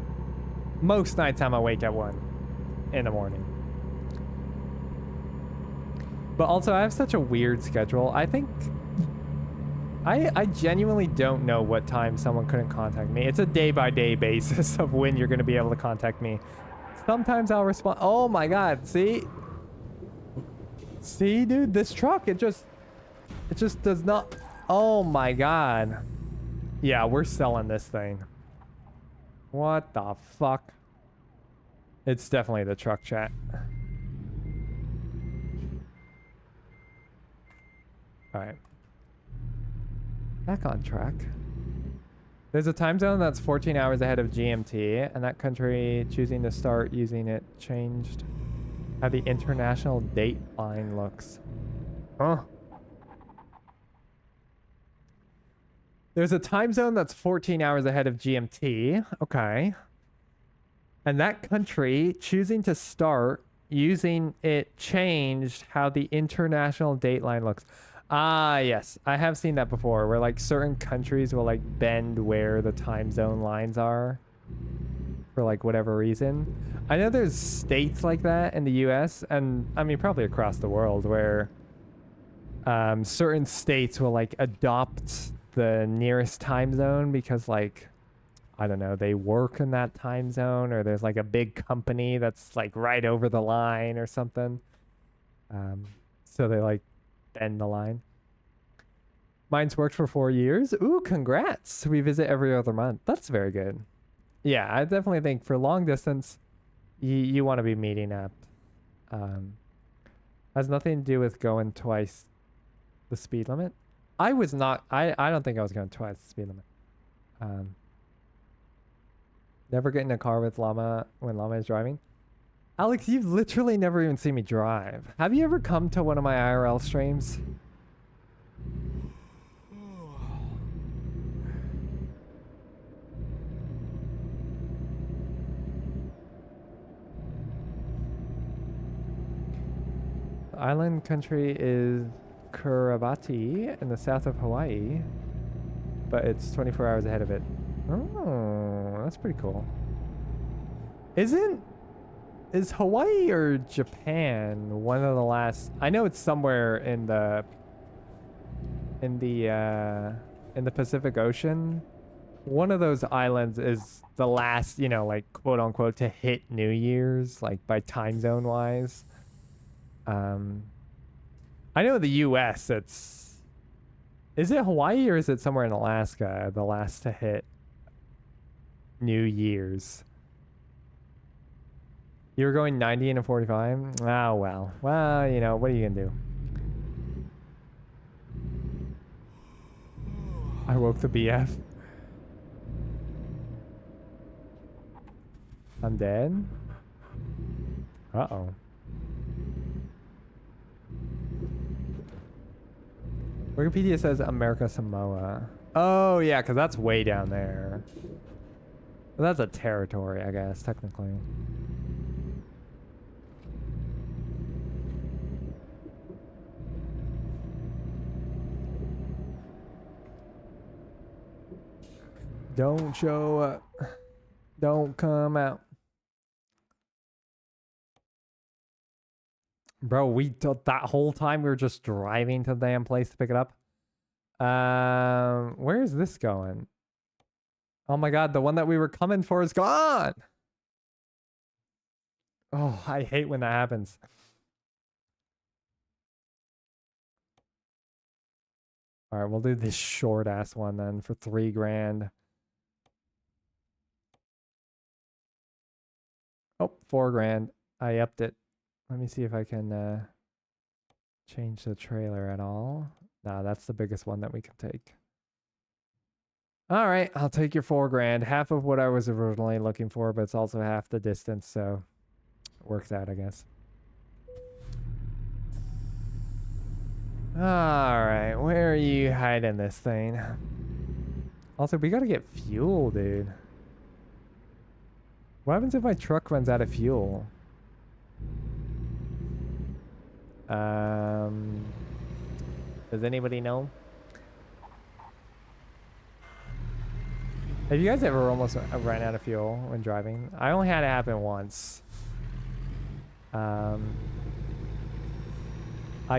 most nights I'm awake at 1 in the morning. But also, I have such a weird schedule. I think... I genuinely don't know what time someone couldn't contact me. It's a day-by-day basis of when you're going to be able to contact me. Sometimes I'll respond... Oh my god, see? See, dude? This truck, it just does not... Oh my god. Yeah, we're selling this thing. What the fuck? It's definitely the truck, chat. Alright. Back on track. There's a time zone that's 14 hours ahead of GMT, and that country choosing to start using it changed how the international date line looks. Huh? There's a time zone that's 14 hours ahead of GMT. Okay. And that country choosing to start using it changed how the international date line looks. Ah, yes. I have seen that before where like certain countries will like bend where the time zone lines are for like whatever reason. I know there's states like that in the US and I mean probably across the world where certain states will like adopt the nearest time zone because like I don't know, they work in that time zone or there's like a big company that's like right over the line or something. So they like bend the line. Mine's worked for 4 years. Ooh, congrats. We visit every other month. That's very good. Yeah, I definitely think for long distance, you want to be meeting up. Um, has nothing to do with going twice the speed limit. I was not, I don't think I was going twice the speed limit. Never get in a car with Llama when Llama is driving. Alex, you've literally never even seen me drive. Have you ever come to one of my IRL streams? The island country is Kiribati in the south of Hawaii, but it's 24 hours ahead of it. Oh, that's pretty cool. Is Hawaii or Japan one of the last? I know it's somewhere in the Pacific Ocean. One of those islands is the last, you know, like quote unquote to hit New Year's, like by time zone wise. I know the US is it Hawaii or is it somewhere in Alaska, the last to hit New Year's? You were going 90 and a 45? Oh, well. Well, you know, what are you going to do? I woke the BF. I'm dead? Uh-oh. Wikipedia says America Samoa. Oh, yeah, because that's way down there. Well, that's a territory, I guess, technically. Don't show up. Don't come out. Bro, that whole time we were just driving to the damn place to pick it up. Where is this going? Oh my god, the one that we were coming for is gone. Oh, I hate when that happens. All right, we'll do this short ass one then for $3,000. Oh, $4,000. I upped it. Let me see if I can change the trailer at all. Nah, that's the biggest one that we can take. All right, I'll take your $4,000. Half of what I was originally looking for, but it's also half the distance, so it works out, I guess. All right, where are you hiding this thing? Also, we gotta get fuel, dude. What happens if my truck runs out of fuel? Does anybody know? Have you guys ever almost ran out of fuel when driving? I only had it happen once. I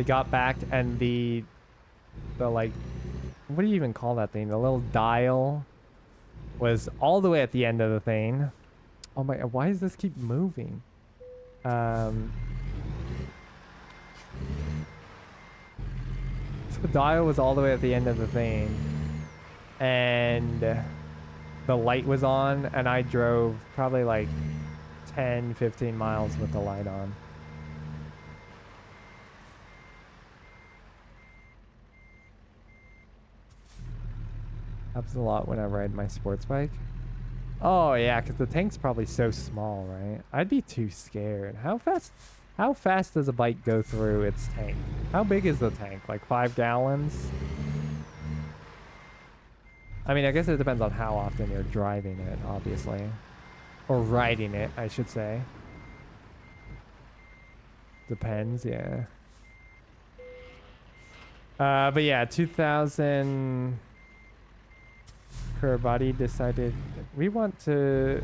got back and the like, what do you even call that thing? The little dial was all the way at the end of the thing. Oh my, why does this keep moving? The dial was all the way at the end of the thing and the light was on and I drove probably like 10-15 miles with the light on. Happens a lot when I ride my sports bike. Oh yeah, because the tank's probably so small, right? I'd be too scared. How fast does a bike go through its tank? How big is the tank? Like 5 gallons? I mean, I guess it depends on how often you're driving it, obviously. Or riding it, I should say. Depends, yeah. But yeah, 2000. Kiribati decided we want the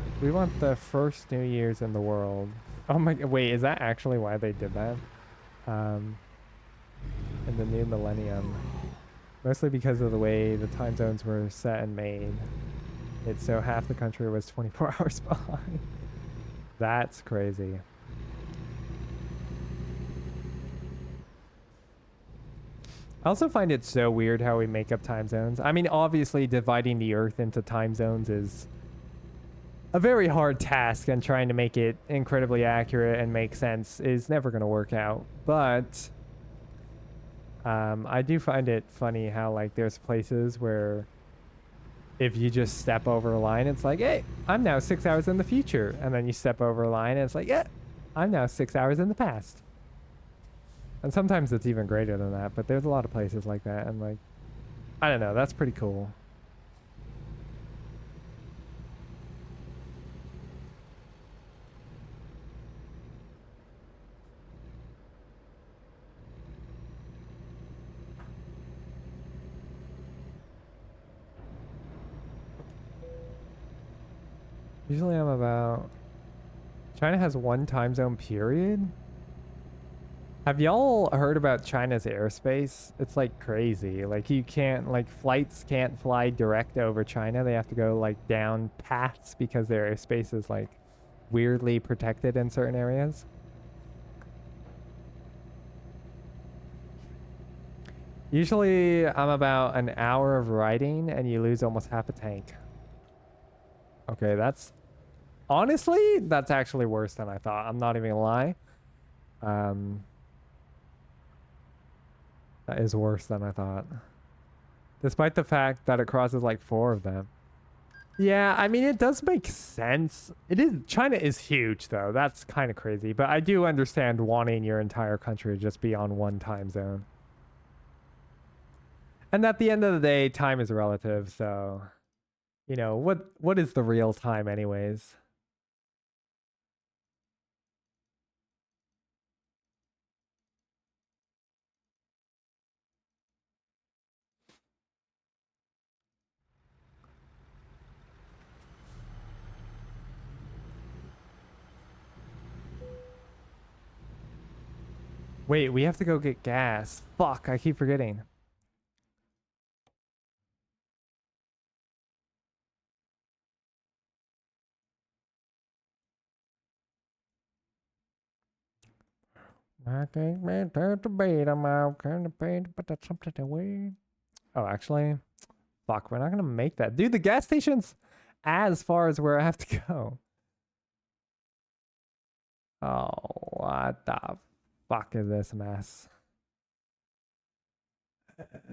first New Year's in the world. Oh my, wait, is that actually why they did that? In the new millennium. Mostly because of the way the time zones were set and made. It's so half the country was 24 hours behind. That's crazy. I also find it so weird how we make up time zones. I mean, obviously dividing the earth into time zones is a very hard task, and trying to make it incredibly accurate and make sense is never going to work out. But I do find it funny how like there's places where if you just step over a line, it's like, hey, I'm now 6 hours in the future. And then you step over a line and it's like, yeah, I'm now 6 hours in the past. And sometimes it's even greater than that, but there's a lot of places like that. And like, I don't know, that's pretty cool. Usually I'm about... China has one time zone period? Have y'all heard about China's airspace? It's like crazy. Like you can't, like flights can't fly direct over China. They have to go like down paths because their airspace is like weirdly protected in certain areas. Usually I'm about an hour of riding and you lose almost half a tank. Okay, that's... Honestly, that's actually worse than I thought. I'm not even gonna lie. That is worse than I thought. Despite the fact that it crosses like 4 of them. Yeah, I mean, it does make sense. It is... China is huge, though. That's kind of crazy. But I do understand wanting your entire country to just be on one time zone. And at the end of the day, time is relative, so... You know, what is the real time anyways? Wait, we have to go get gas. Fuck, I keep forgetting. I can't make that to beat 'em out, kind of pain, but that's something to wait. Oh, actually, fuck, we're not gonna make that. Dude, the gas station's as far as where I have to go. Oh, what the fuck is this mess?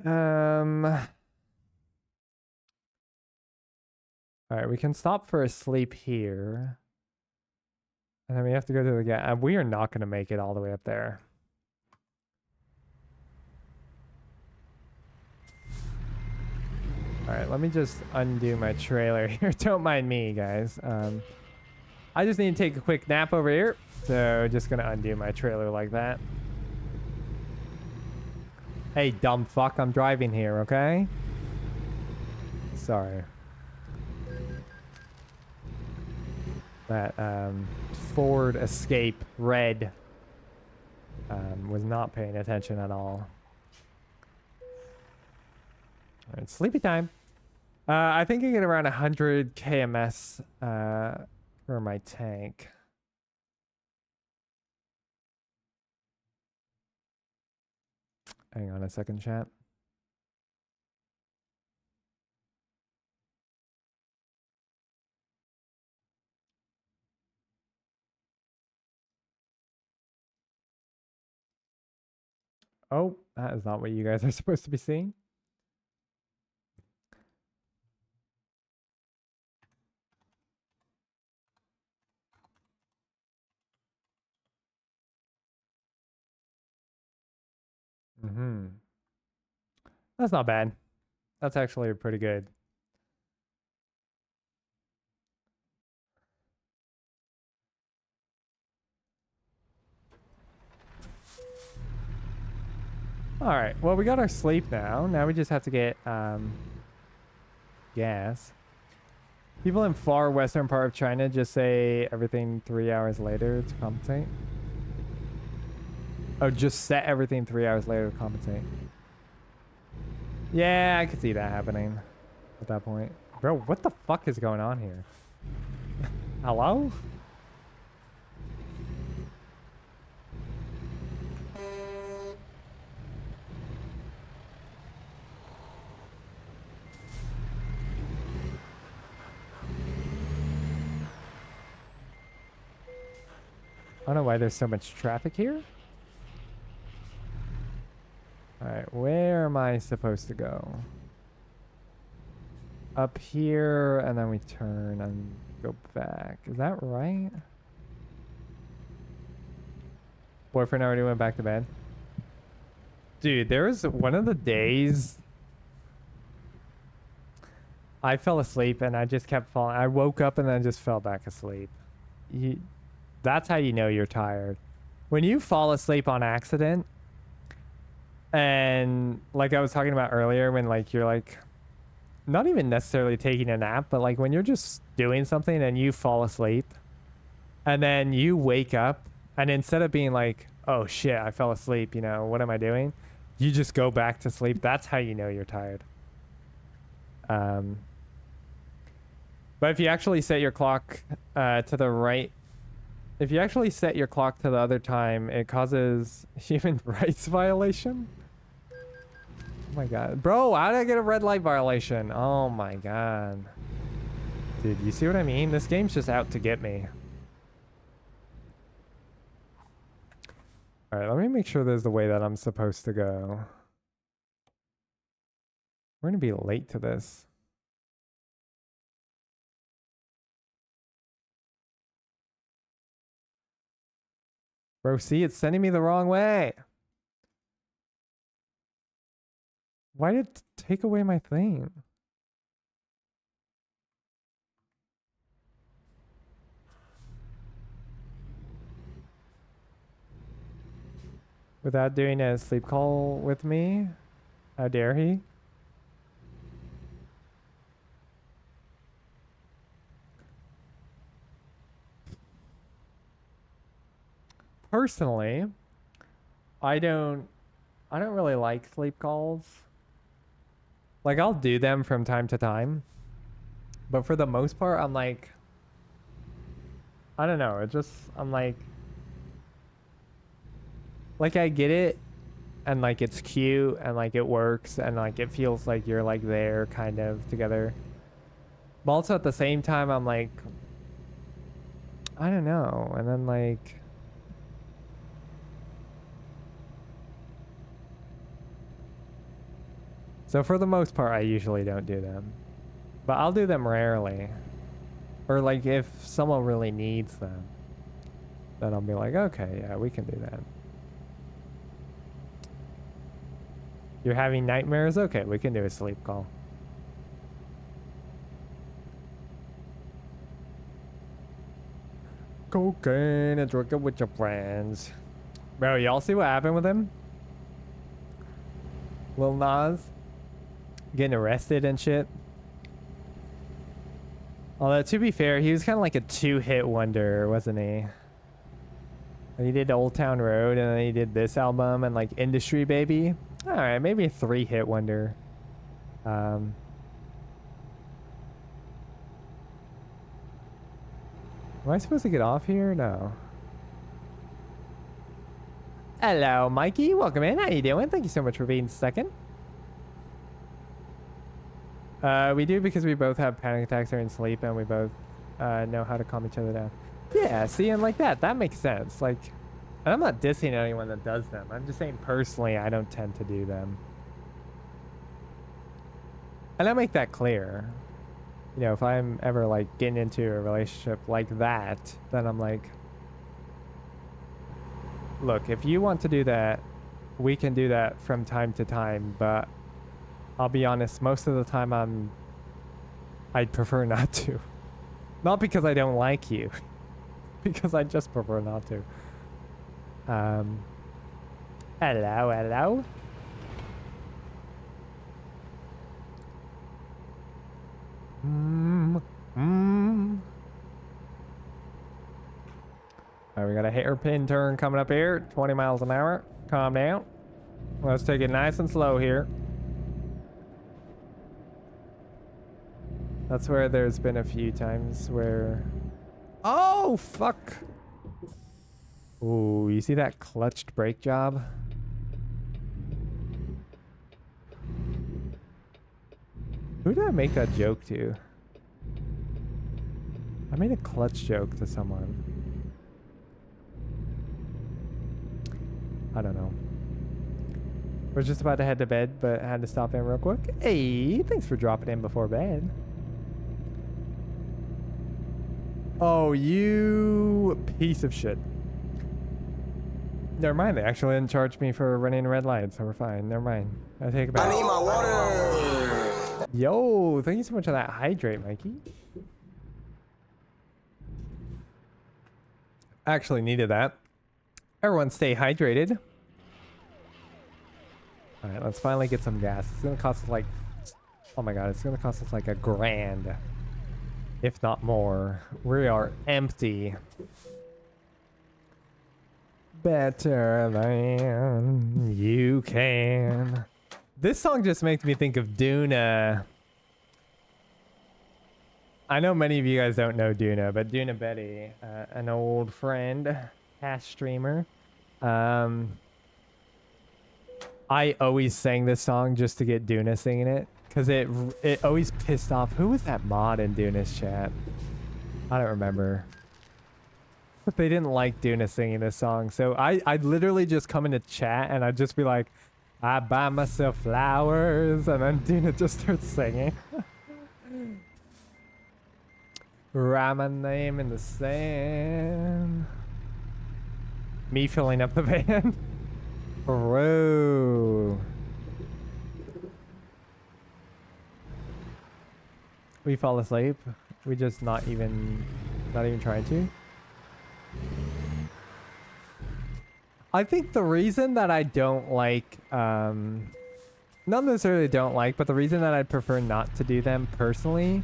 All right, we can stop for a sleep here. And then we have to go to the gas. We are not gonna make it all the way up there. All right, let me just undo my trailer here. Don't mind me, guys. I just need to take a quick nap over here. So just gonna undo my trailer like that. Hey, dumb fuck, I'm driving here, okay? Sorry. That Ford Escape Red was not paying attention at all. All right, sleepy time. I think I get around 100 kms for my tank. Hang on a second, chat. Oh, that is not what you guys are supposed to be seeing. That's not bad. That's actually pretty good. All right. Well, we got our sleep now. Now we just have to get gas. People in far western part of China just say everything 3 hours later to compensate. Oh, just set everything 3 hours later to compensate. Yeah, I could see that happening at that point. Bro, what the fuck is going on here? Hello? I don't know why there's so much traffic here. Alright, where am I supposed to go? Up here, and then we turn and go back. Is that right? Boyfriend already went back to bed. Dude, there was one of the days I fell asleep and I just kept falling. I woke up and then just fell back asleep. That's how you know you're tired. When you fall asleep on accident, and like I was talking about earlier, when like you're like not even necessarily taking a nap, but like when you're just doing something and you fall asleep and then you wake up, and instead of being like, oh shit, I fell asleep, you know, what am I doing? You just go back to sleep. That's how you know you're tired. But if you actually set your clock to the right, if you actually set your clock to the other time, it causes human rights violation. Oh my god. Bro, how did I get a red light violation? Oh my god. Dude, you see what I mean? This game's just out to get me. Alright, let me make sure there's the way that I'm supposed to go. We're gonna be late to this. Bro, see, it's sending me the wrong way. Why did it take away my thing? Without doing a sleep call with me? How dare he? Personally, I don't really like sleep calls. Like, I'll do them from time to time, but for the most part, I'm like, I don't know, I'm like I get it, and like it's cute, and like it works, and like it feels like you're like there kind of together. But also at the same time, I'm like, I don't know, and then like, so for the most part, I usually don't do them, but I'll do them rarely. Or like if someone really needs them, then I'll be like, okay, yeah, we can do that. You're having nightmares? Okay, we can do a sleep call. Cocaine and drinking with your friends. Bro, y'all see what happened with him? Lil Nas getting arrested and shit. Although, to be fair, he was kind of like a two-hit wonder, wasn't he? He did Old Town Road, and then he did this album, and like Industry Baby. Alright, maybe a 3-hit wonder. Am I supposed to get off here? No. Hello, Mikey. Welcome in. How you doing? Thank you so much for being second. We do because we both have panic attacks during sleep, and we both know how to calm each other down. Yeah, see, and like that makes sense. Like, and I'm not dissing anyone that does them. I'm just saying personally, I don't tend to do them. And I make that clear. You know, if I'm ever like getting into a relationship like that, then I'm like, look, if you want to do that, we can do that from time to time, but I'll be honest, most of the time I'd prefer not to. Not because I don't like you, because I just prefer not to. Hello. Mm, mm. All right, we got a hairpin turn coming up here. 20 miles an hour. Calm down. Let's take it nice and slow here. That's where there's been a few times where... Oh, fuck. Ooh, you see that clutched brake job? Who did I make that joke to? I made a clutch joke to someone. I don't know. We're just about to head to bed, but had to stop in real quick. Hey, thanks for dropping in before bed. Oh, you piece of shit. Never mind, they actually didn't charge me for running a red light, so we're fine. Never mind. I take it back. I need my water. Yo, thank you so much for that hydrate, Mikey. Actually needed that. Everyone stay hydrated. All right, let's finally get some gas. It's gonna cost us like, oh my god, it's gonna cost us like $1,000, if not more. We are empty. Better than you can. This song just makes me think of Duna. I know many of you guys don't know Duna, but Duna Betty, an old friend, cast streamer. I always sang this song just to get Duna singing it, because it always pissed off. Who was that mod in Duna's chat? I don't remember. But they didn't like Duna singing this song, so I'd literally just come into chat and I'd just be like, I buy myself flowers, and then Duna just starts singing. Write my name in the sand. Me filling up the van. Bro. We fall asleep. We just not even trying to. I think the reason that I don't like, not necessarily don't like, but the reason that I'd prefer not to do them personally,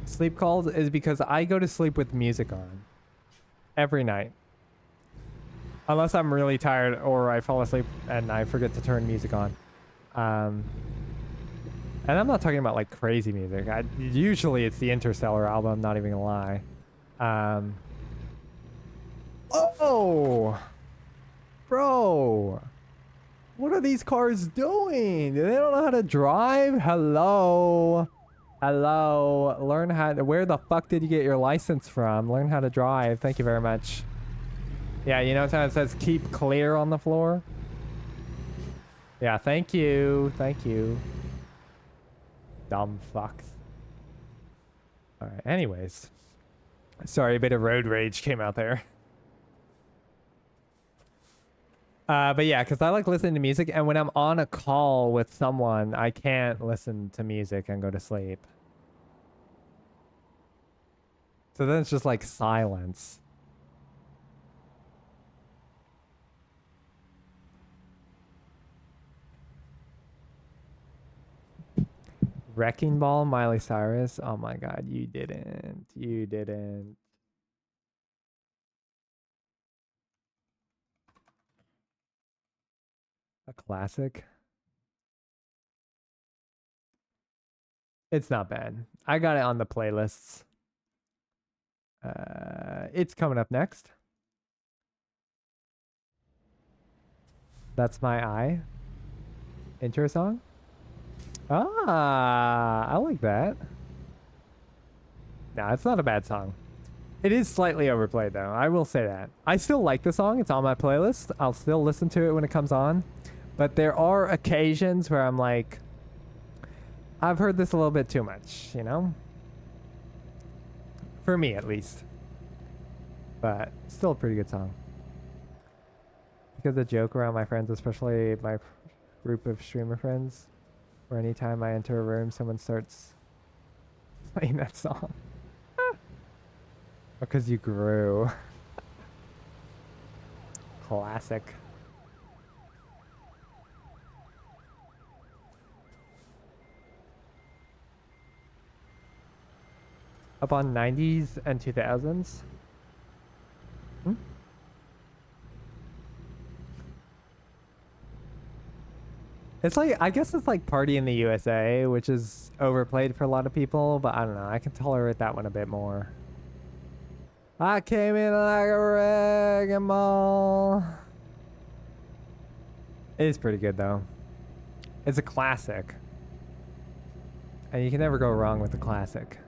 sleep calls, is because I go to sleep with music on every night. Unless I'm really tired or I fall asleep and I forget to turn music on. And I'm not talking about like crazy music. Usually it's the Interstellar album, not even gonna lie. Oh! Bro! What are these cars doing? They don't know how to drive? Hello? Hello? Learn how to... Where the fuck did you get your license from? Learn how to drive. Thank you very much. Yeah, you know how it says keep clear on the floor? Yeah, thank you. Thank you. Dumb fucks. Alright, anyways. Sorry, a bit of road rage came out there. But yeah, because I like listening to music, and when I'm on a call with someone, I can't listen to music and go to sleep. So then it's just like silence. Wrecking Ball, Miley Cyrus. Oh my god, you didn't. You didn't. A classic. It's not bad. I got it on the playlists. It's coming up next. That's My Eye. Intro song. Ah, I like that. Nah, it's not a bad song. It is slightly overplayed though. I will say that. I still like the song. It's on my playlist. I'll still listen to it when it comes on. But there are occasions where I'm like, I've heard this a little bit too much, you know? For me, at least. But still a pretty good song. Because the joke around my friends, especially my group of streamer friends, where anytime I enter a room, someone starts playing that song. Because you grew. Classic. Up on 90s and 2000s. Hmm? It's like, I guess it's like Party in the USA, which is overplayed for a lot of people, but I don't know. I can tolerate that one a bit more. I came in like a wrecking ball. It is pretty good though. It's a classic. And you can never go wrong with a classic.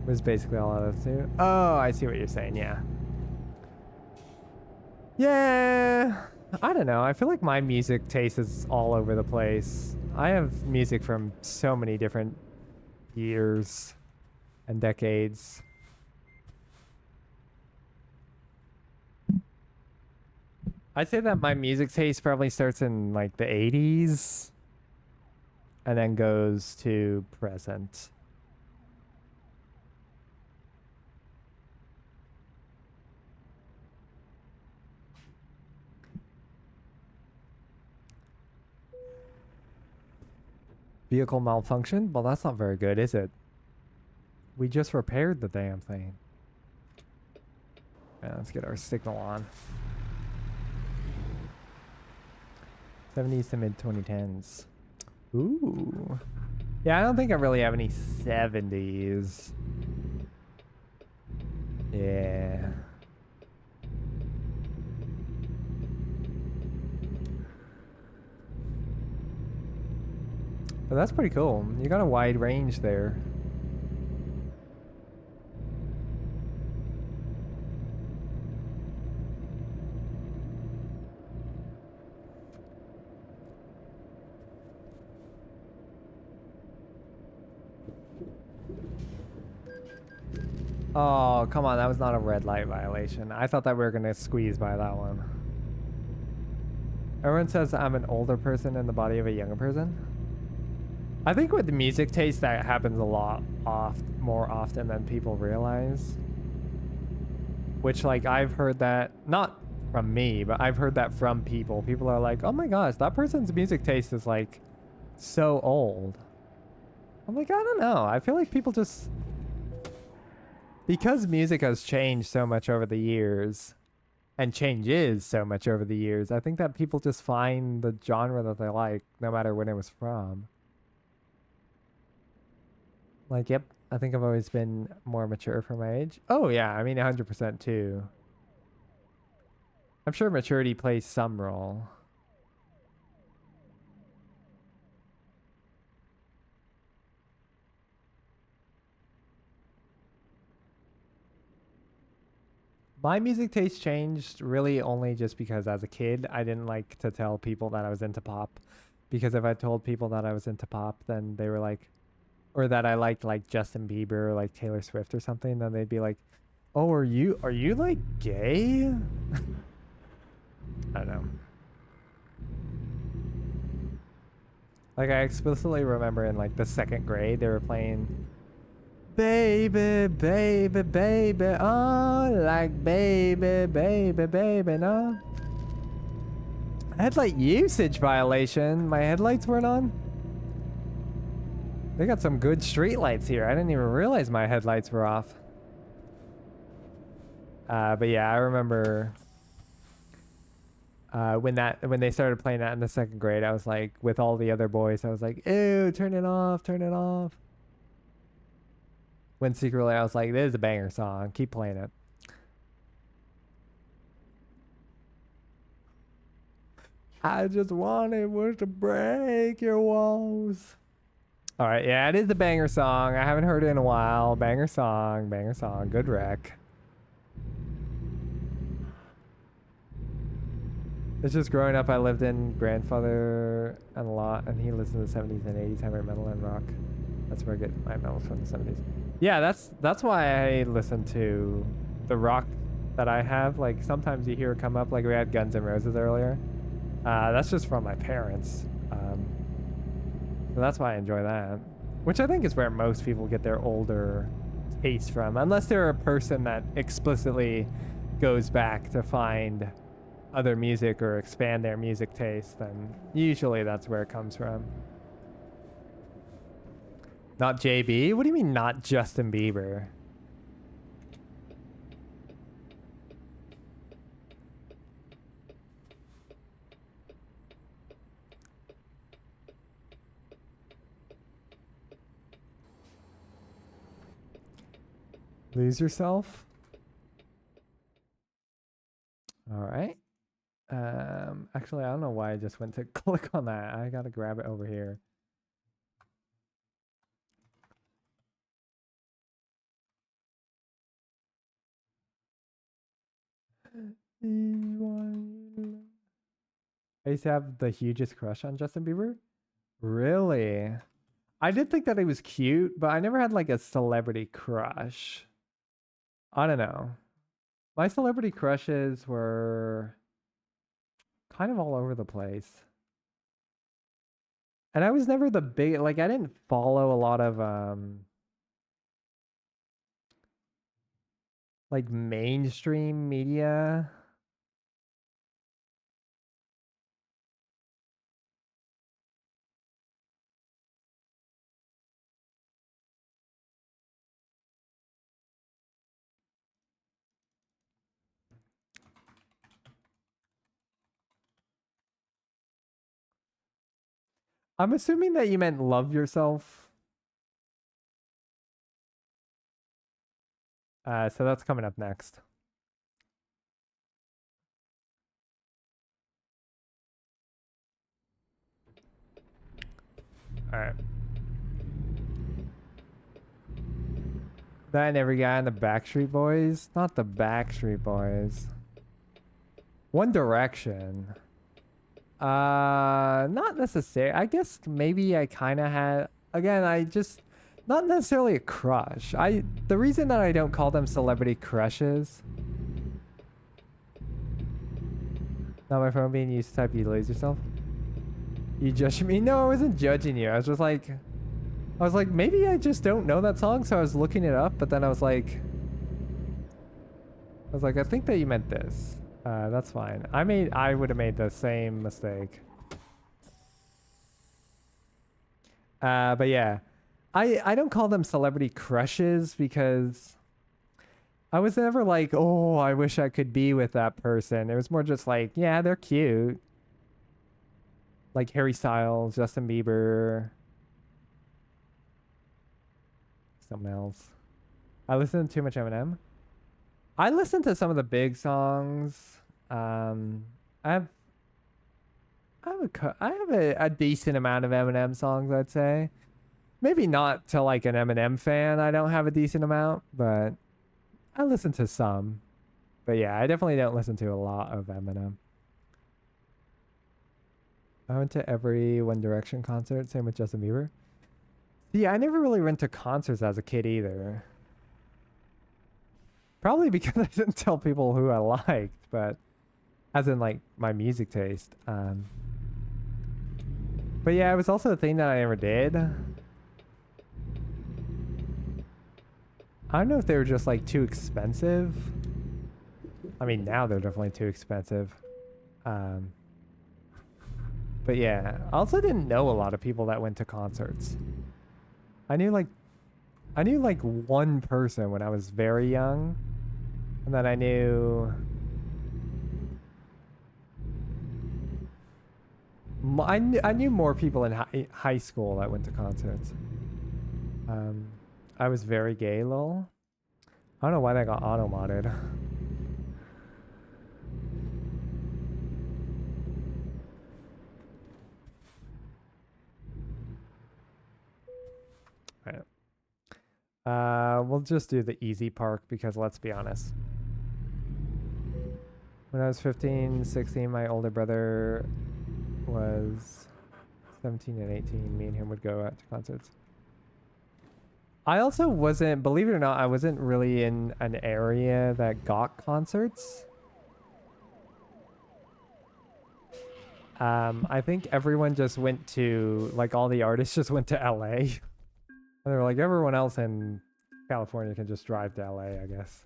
Was basically all I listened to. Oh, I see what you're saying, yeah. Yeah, I don't know. I feel like my music taste is all over the place. I have music from so many different years and decades. I'd say that my music taste probably starts in like the 80s and then goes to present. Vehicle malfunction? Well, that's not very good, is it? We just repaired the damn thing. Yeah, let's get our signal on. 70s to mid 2010s. Ooh. Yeah, I don't think I really have any 70s. Yeah. But that's pretty cool. You got a wide range there. Oh, come on. That was not a red light violation. I thought that we were going to squeeze by that one. Everyone says I'm an older person in the body of a younger person. I think with the music taste, that happens a lot more often than people realize. Which, like, I've heard that, not from me, but I've heard that from people. People are like, oh my gosh, that person's music taste is, like, so old. I'm like, I don't know. I feel like people just... Because music has changed so much over the years, and changes so much over the years, I think that people just find the genre that they like, no matter when it was from. Like, yep, I think I've always been more mature for my age. Oh, yeah, I mean, 100% too. I'm sure maturity plays some role. My music taste changed really only just because as a kid, I didn't like to tell people that I was into pop. Because if I told people that I was into pop, then they were like, or that I liked like Justin Bieber or like Taylor Swift or something, then they'd be like, oh, are you like gay? I don't know. Like I explicitly remember in like the second grade, they were playing baby, baby, baby, oh, like baby, baby, baby, no. Headlight usage violation. My headlights weren't on. They got some good street lights here. I didn't even realize my headlights were off. But yeah, I remember when they started playing that in the second grade, I was like, with all the other boys, I was like, ew, turn it off, turn it off. When secretly I was like, this is a banger song, keep playing it. I just wanted to break your walls. All right, yeah, it is a banger song. I haven't heard it in a while. Banger song, good rec. It's just growing up, I lived in grandfather and a lot, and he listened to the 70s and 80s heavy metal and rock. That's where I get my metal from, the 70s. Yeah, that's why I listen to the rock that I have. Like, sometimes you hear it come up, like we had Guns N' Roses earlier. That's just from my parents. So that's why I enjoy that. Which I think is where most people get their older taste from. Unless they're a person that explicitly goes back to find other music or expand their music taste, then usually that's where it comes from. Not JB? What do you mean not Justin Bieber? Lose yourself? All right. Actually, I don't know why I just went to click on that. I gotta grab it over here. I used to have the hugest crush on Justin Bieber. Really? I did think that he was cute, but I never had like a celebrity crush. I don't know. My celebrity crushes were kind of all over the place. And I was never the big, like I didn't follow a lot of like mainstream media. I'm assuming that you meant love yourself. So that's coming up next. All right. That and every guy in the Backstreet Boys? Not the Backstreet Boys. One Direction. Not necessarily. I guess maybe I kind of had. Again, I just not necessarily a crush. The reason that I don't call them celebrity crushes. Not my phone being used to type. You lose yourself. You judged me? No, I wasn't judging you. I was like, maybe I just don't know that song, so I was looking it up, but then I was like, I think that you meant this. That's fine. I would have made the same mistake. But yeah, I don't call them celebrity crushes because I was never like, oh, I wish I could be with that person. It was more just like, yeah, they're cute. Like Harry Styles, Justin Bieber, something else. I listen to too much Eminem. I listen to some of the big songs. I have a decent amount of Eminem songs, I'd say. Maybe not to like an Eminem fan. I don't have a decent amount, but I listen to some. But yeah, I definitely don't listen to a lot of Eminem. I went to every One Direction concert, same with Justin Bieber. Yeah, I never really went to concerts as a kid either. Probably because I didn't tell people who I liked, but as in like my music taste. But yeah, it was also a thing that I never did. I don't know if they were just like too expensive. I mean, now they're definitely too expensive. But yeah, I also didn't know a lot of people that went to concerts. I knew like one person when I was very young, and then I knew I knew more people in high school that went to concerts. I was very gay, lol. I don't know why that got auto-modded. We'll just do the easy park because let's be honest. When I was 15, 16, my older brother was 17 and 18. Me and him would go out to concerts. I also wasn't, believe it or not, I wasn't really in an area that got concerts. I think everyone just went to, like all the artists just went to LA. And they were like, everyone else in California can just drive to LA, I guess.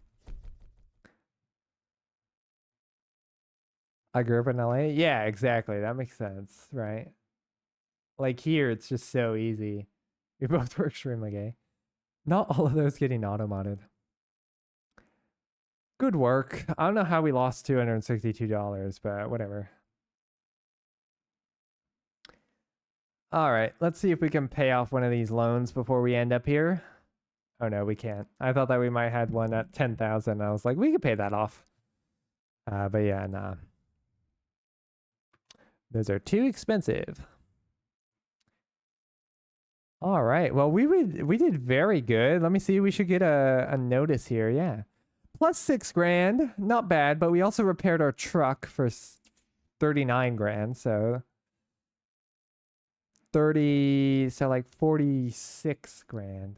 I grew up in LA? Yeah, exactly. That makes sense, right? Like here, it's just so easy. We both were extremely gay. Not all of those getting auto-modded. Good work. I don't know how we lost $262, but whatever. All right, let's see if we can pay off one of these loans before we end up here. Oh no, we can't. I thought that we might have had one at 10,000. I was like, we could pay that off. But yeah, nah. Those are too expensive. All right. Well, we did very good. Let me see. We should get a notice here. Yeah. Plus 6 grand. Not bad, but we also repaired our truck for 39 grand, so 30, so like 46 grand.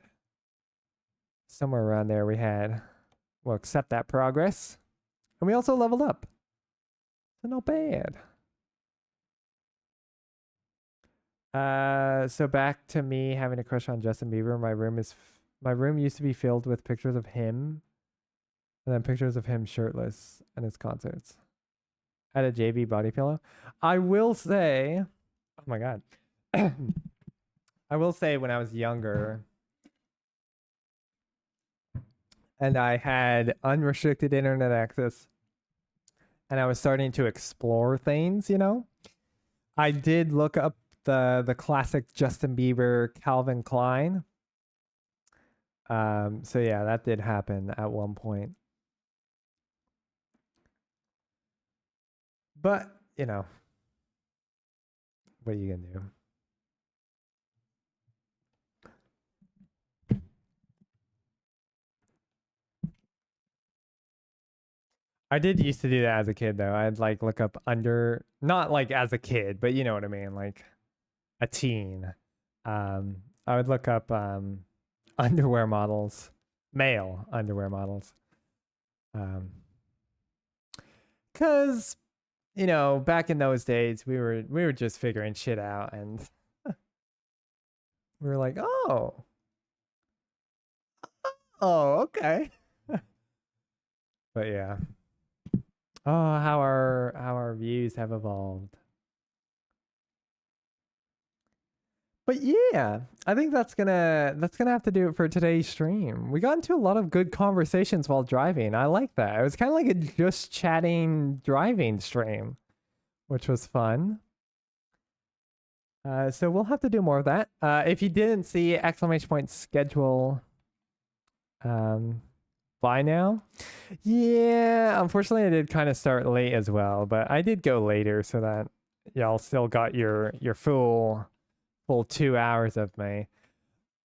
Somewhere around there we had. We'll accept that progress. And we also leveled up. So not bad. So back to me having a crush on Justin Bieber. My room used to be filled with pictures of him, and then pictures of him shirtless at his concerts. At a JV body pillow. I will say, oh my god. I will say when I was younger and I had unrestricted internet access and I was starting to explore things, you know, I did look up the classic Justin Bieber Calvin Klein. So yeah, that did happen at one point. But, you know, what are you gonna do? I did used to do that as a kid though. I'd like look up not like as a kid, but you know what I mean, like a teen. I would look up underwear models, male underwear models. Cause you know, back in those days we were just figuring shit out and we were like, oh, okay. But yeah. Oh, how our views have evolved. But yeah, I think that's gonna have to do it for today's stream. We got into a lot of good conversations while driving. I like that. It was kind of like a just chatting driving stream, which was fun. So we'll have to do more of that. If you didn't see exclamation point schedule, by now, yeah, unfortunately I did kind of start late as well, but I did go later so that y'all still got your full 2 hours of me.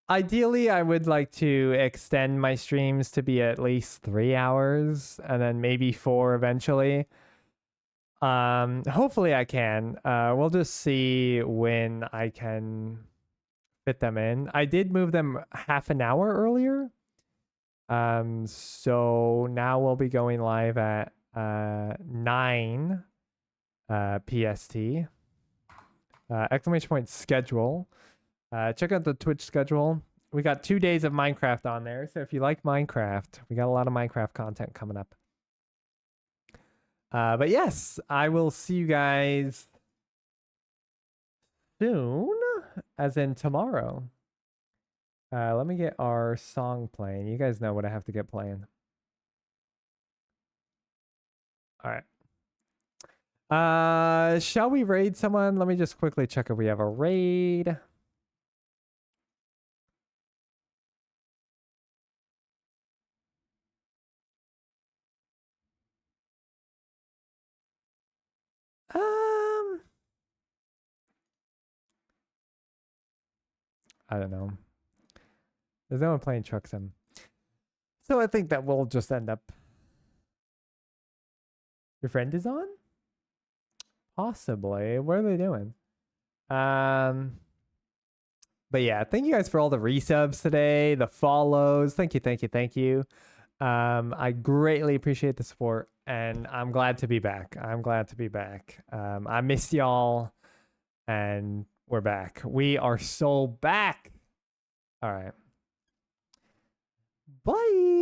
Ideally I would like to extend my streams to be at least 3 hours and then maybe 4 eventually. Hopefully I can. We'll just see when I can fit them in. I did move them half an hour earlier. So now we'll be going live at 9 PST. Exclamation point schedule. Check out the Twitch schedule. We got 2 days of Minecraft on there, so if you like Minecraft, we got a lot of Minecraft content coming up. But yes, I will see you guys soon, as in tomorrow. Let me get our song playing. You guys know what I have to get playing. All right. Shall we raid someone? Let me just quickly check if we have a raid. I don't know. There's no one playing Truck Sim. So I think that we'll just end up. Your friend is on? Possibly. What are they doing? But yeah, thank you guys for all the resubs today, the follows. Thank you. I greatly appreciate the support and I'm glad to be back. I missed y'all and we're back. We are so back. All right. Bye.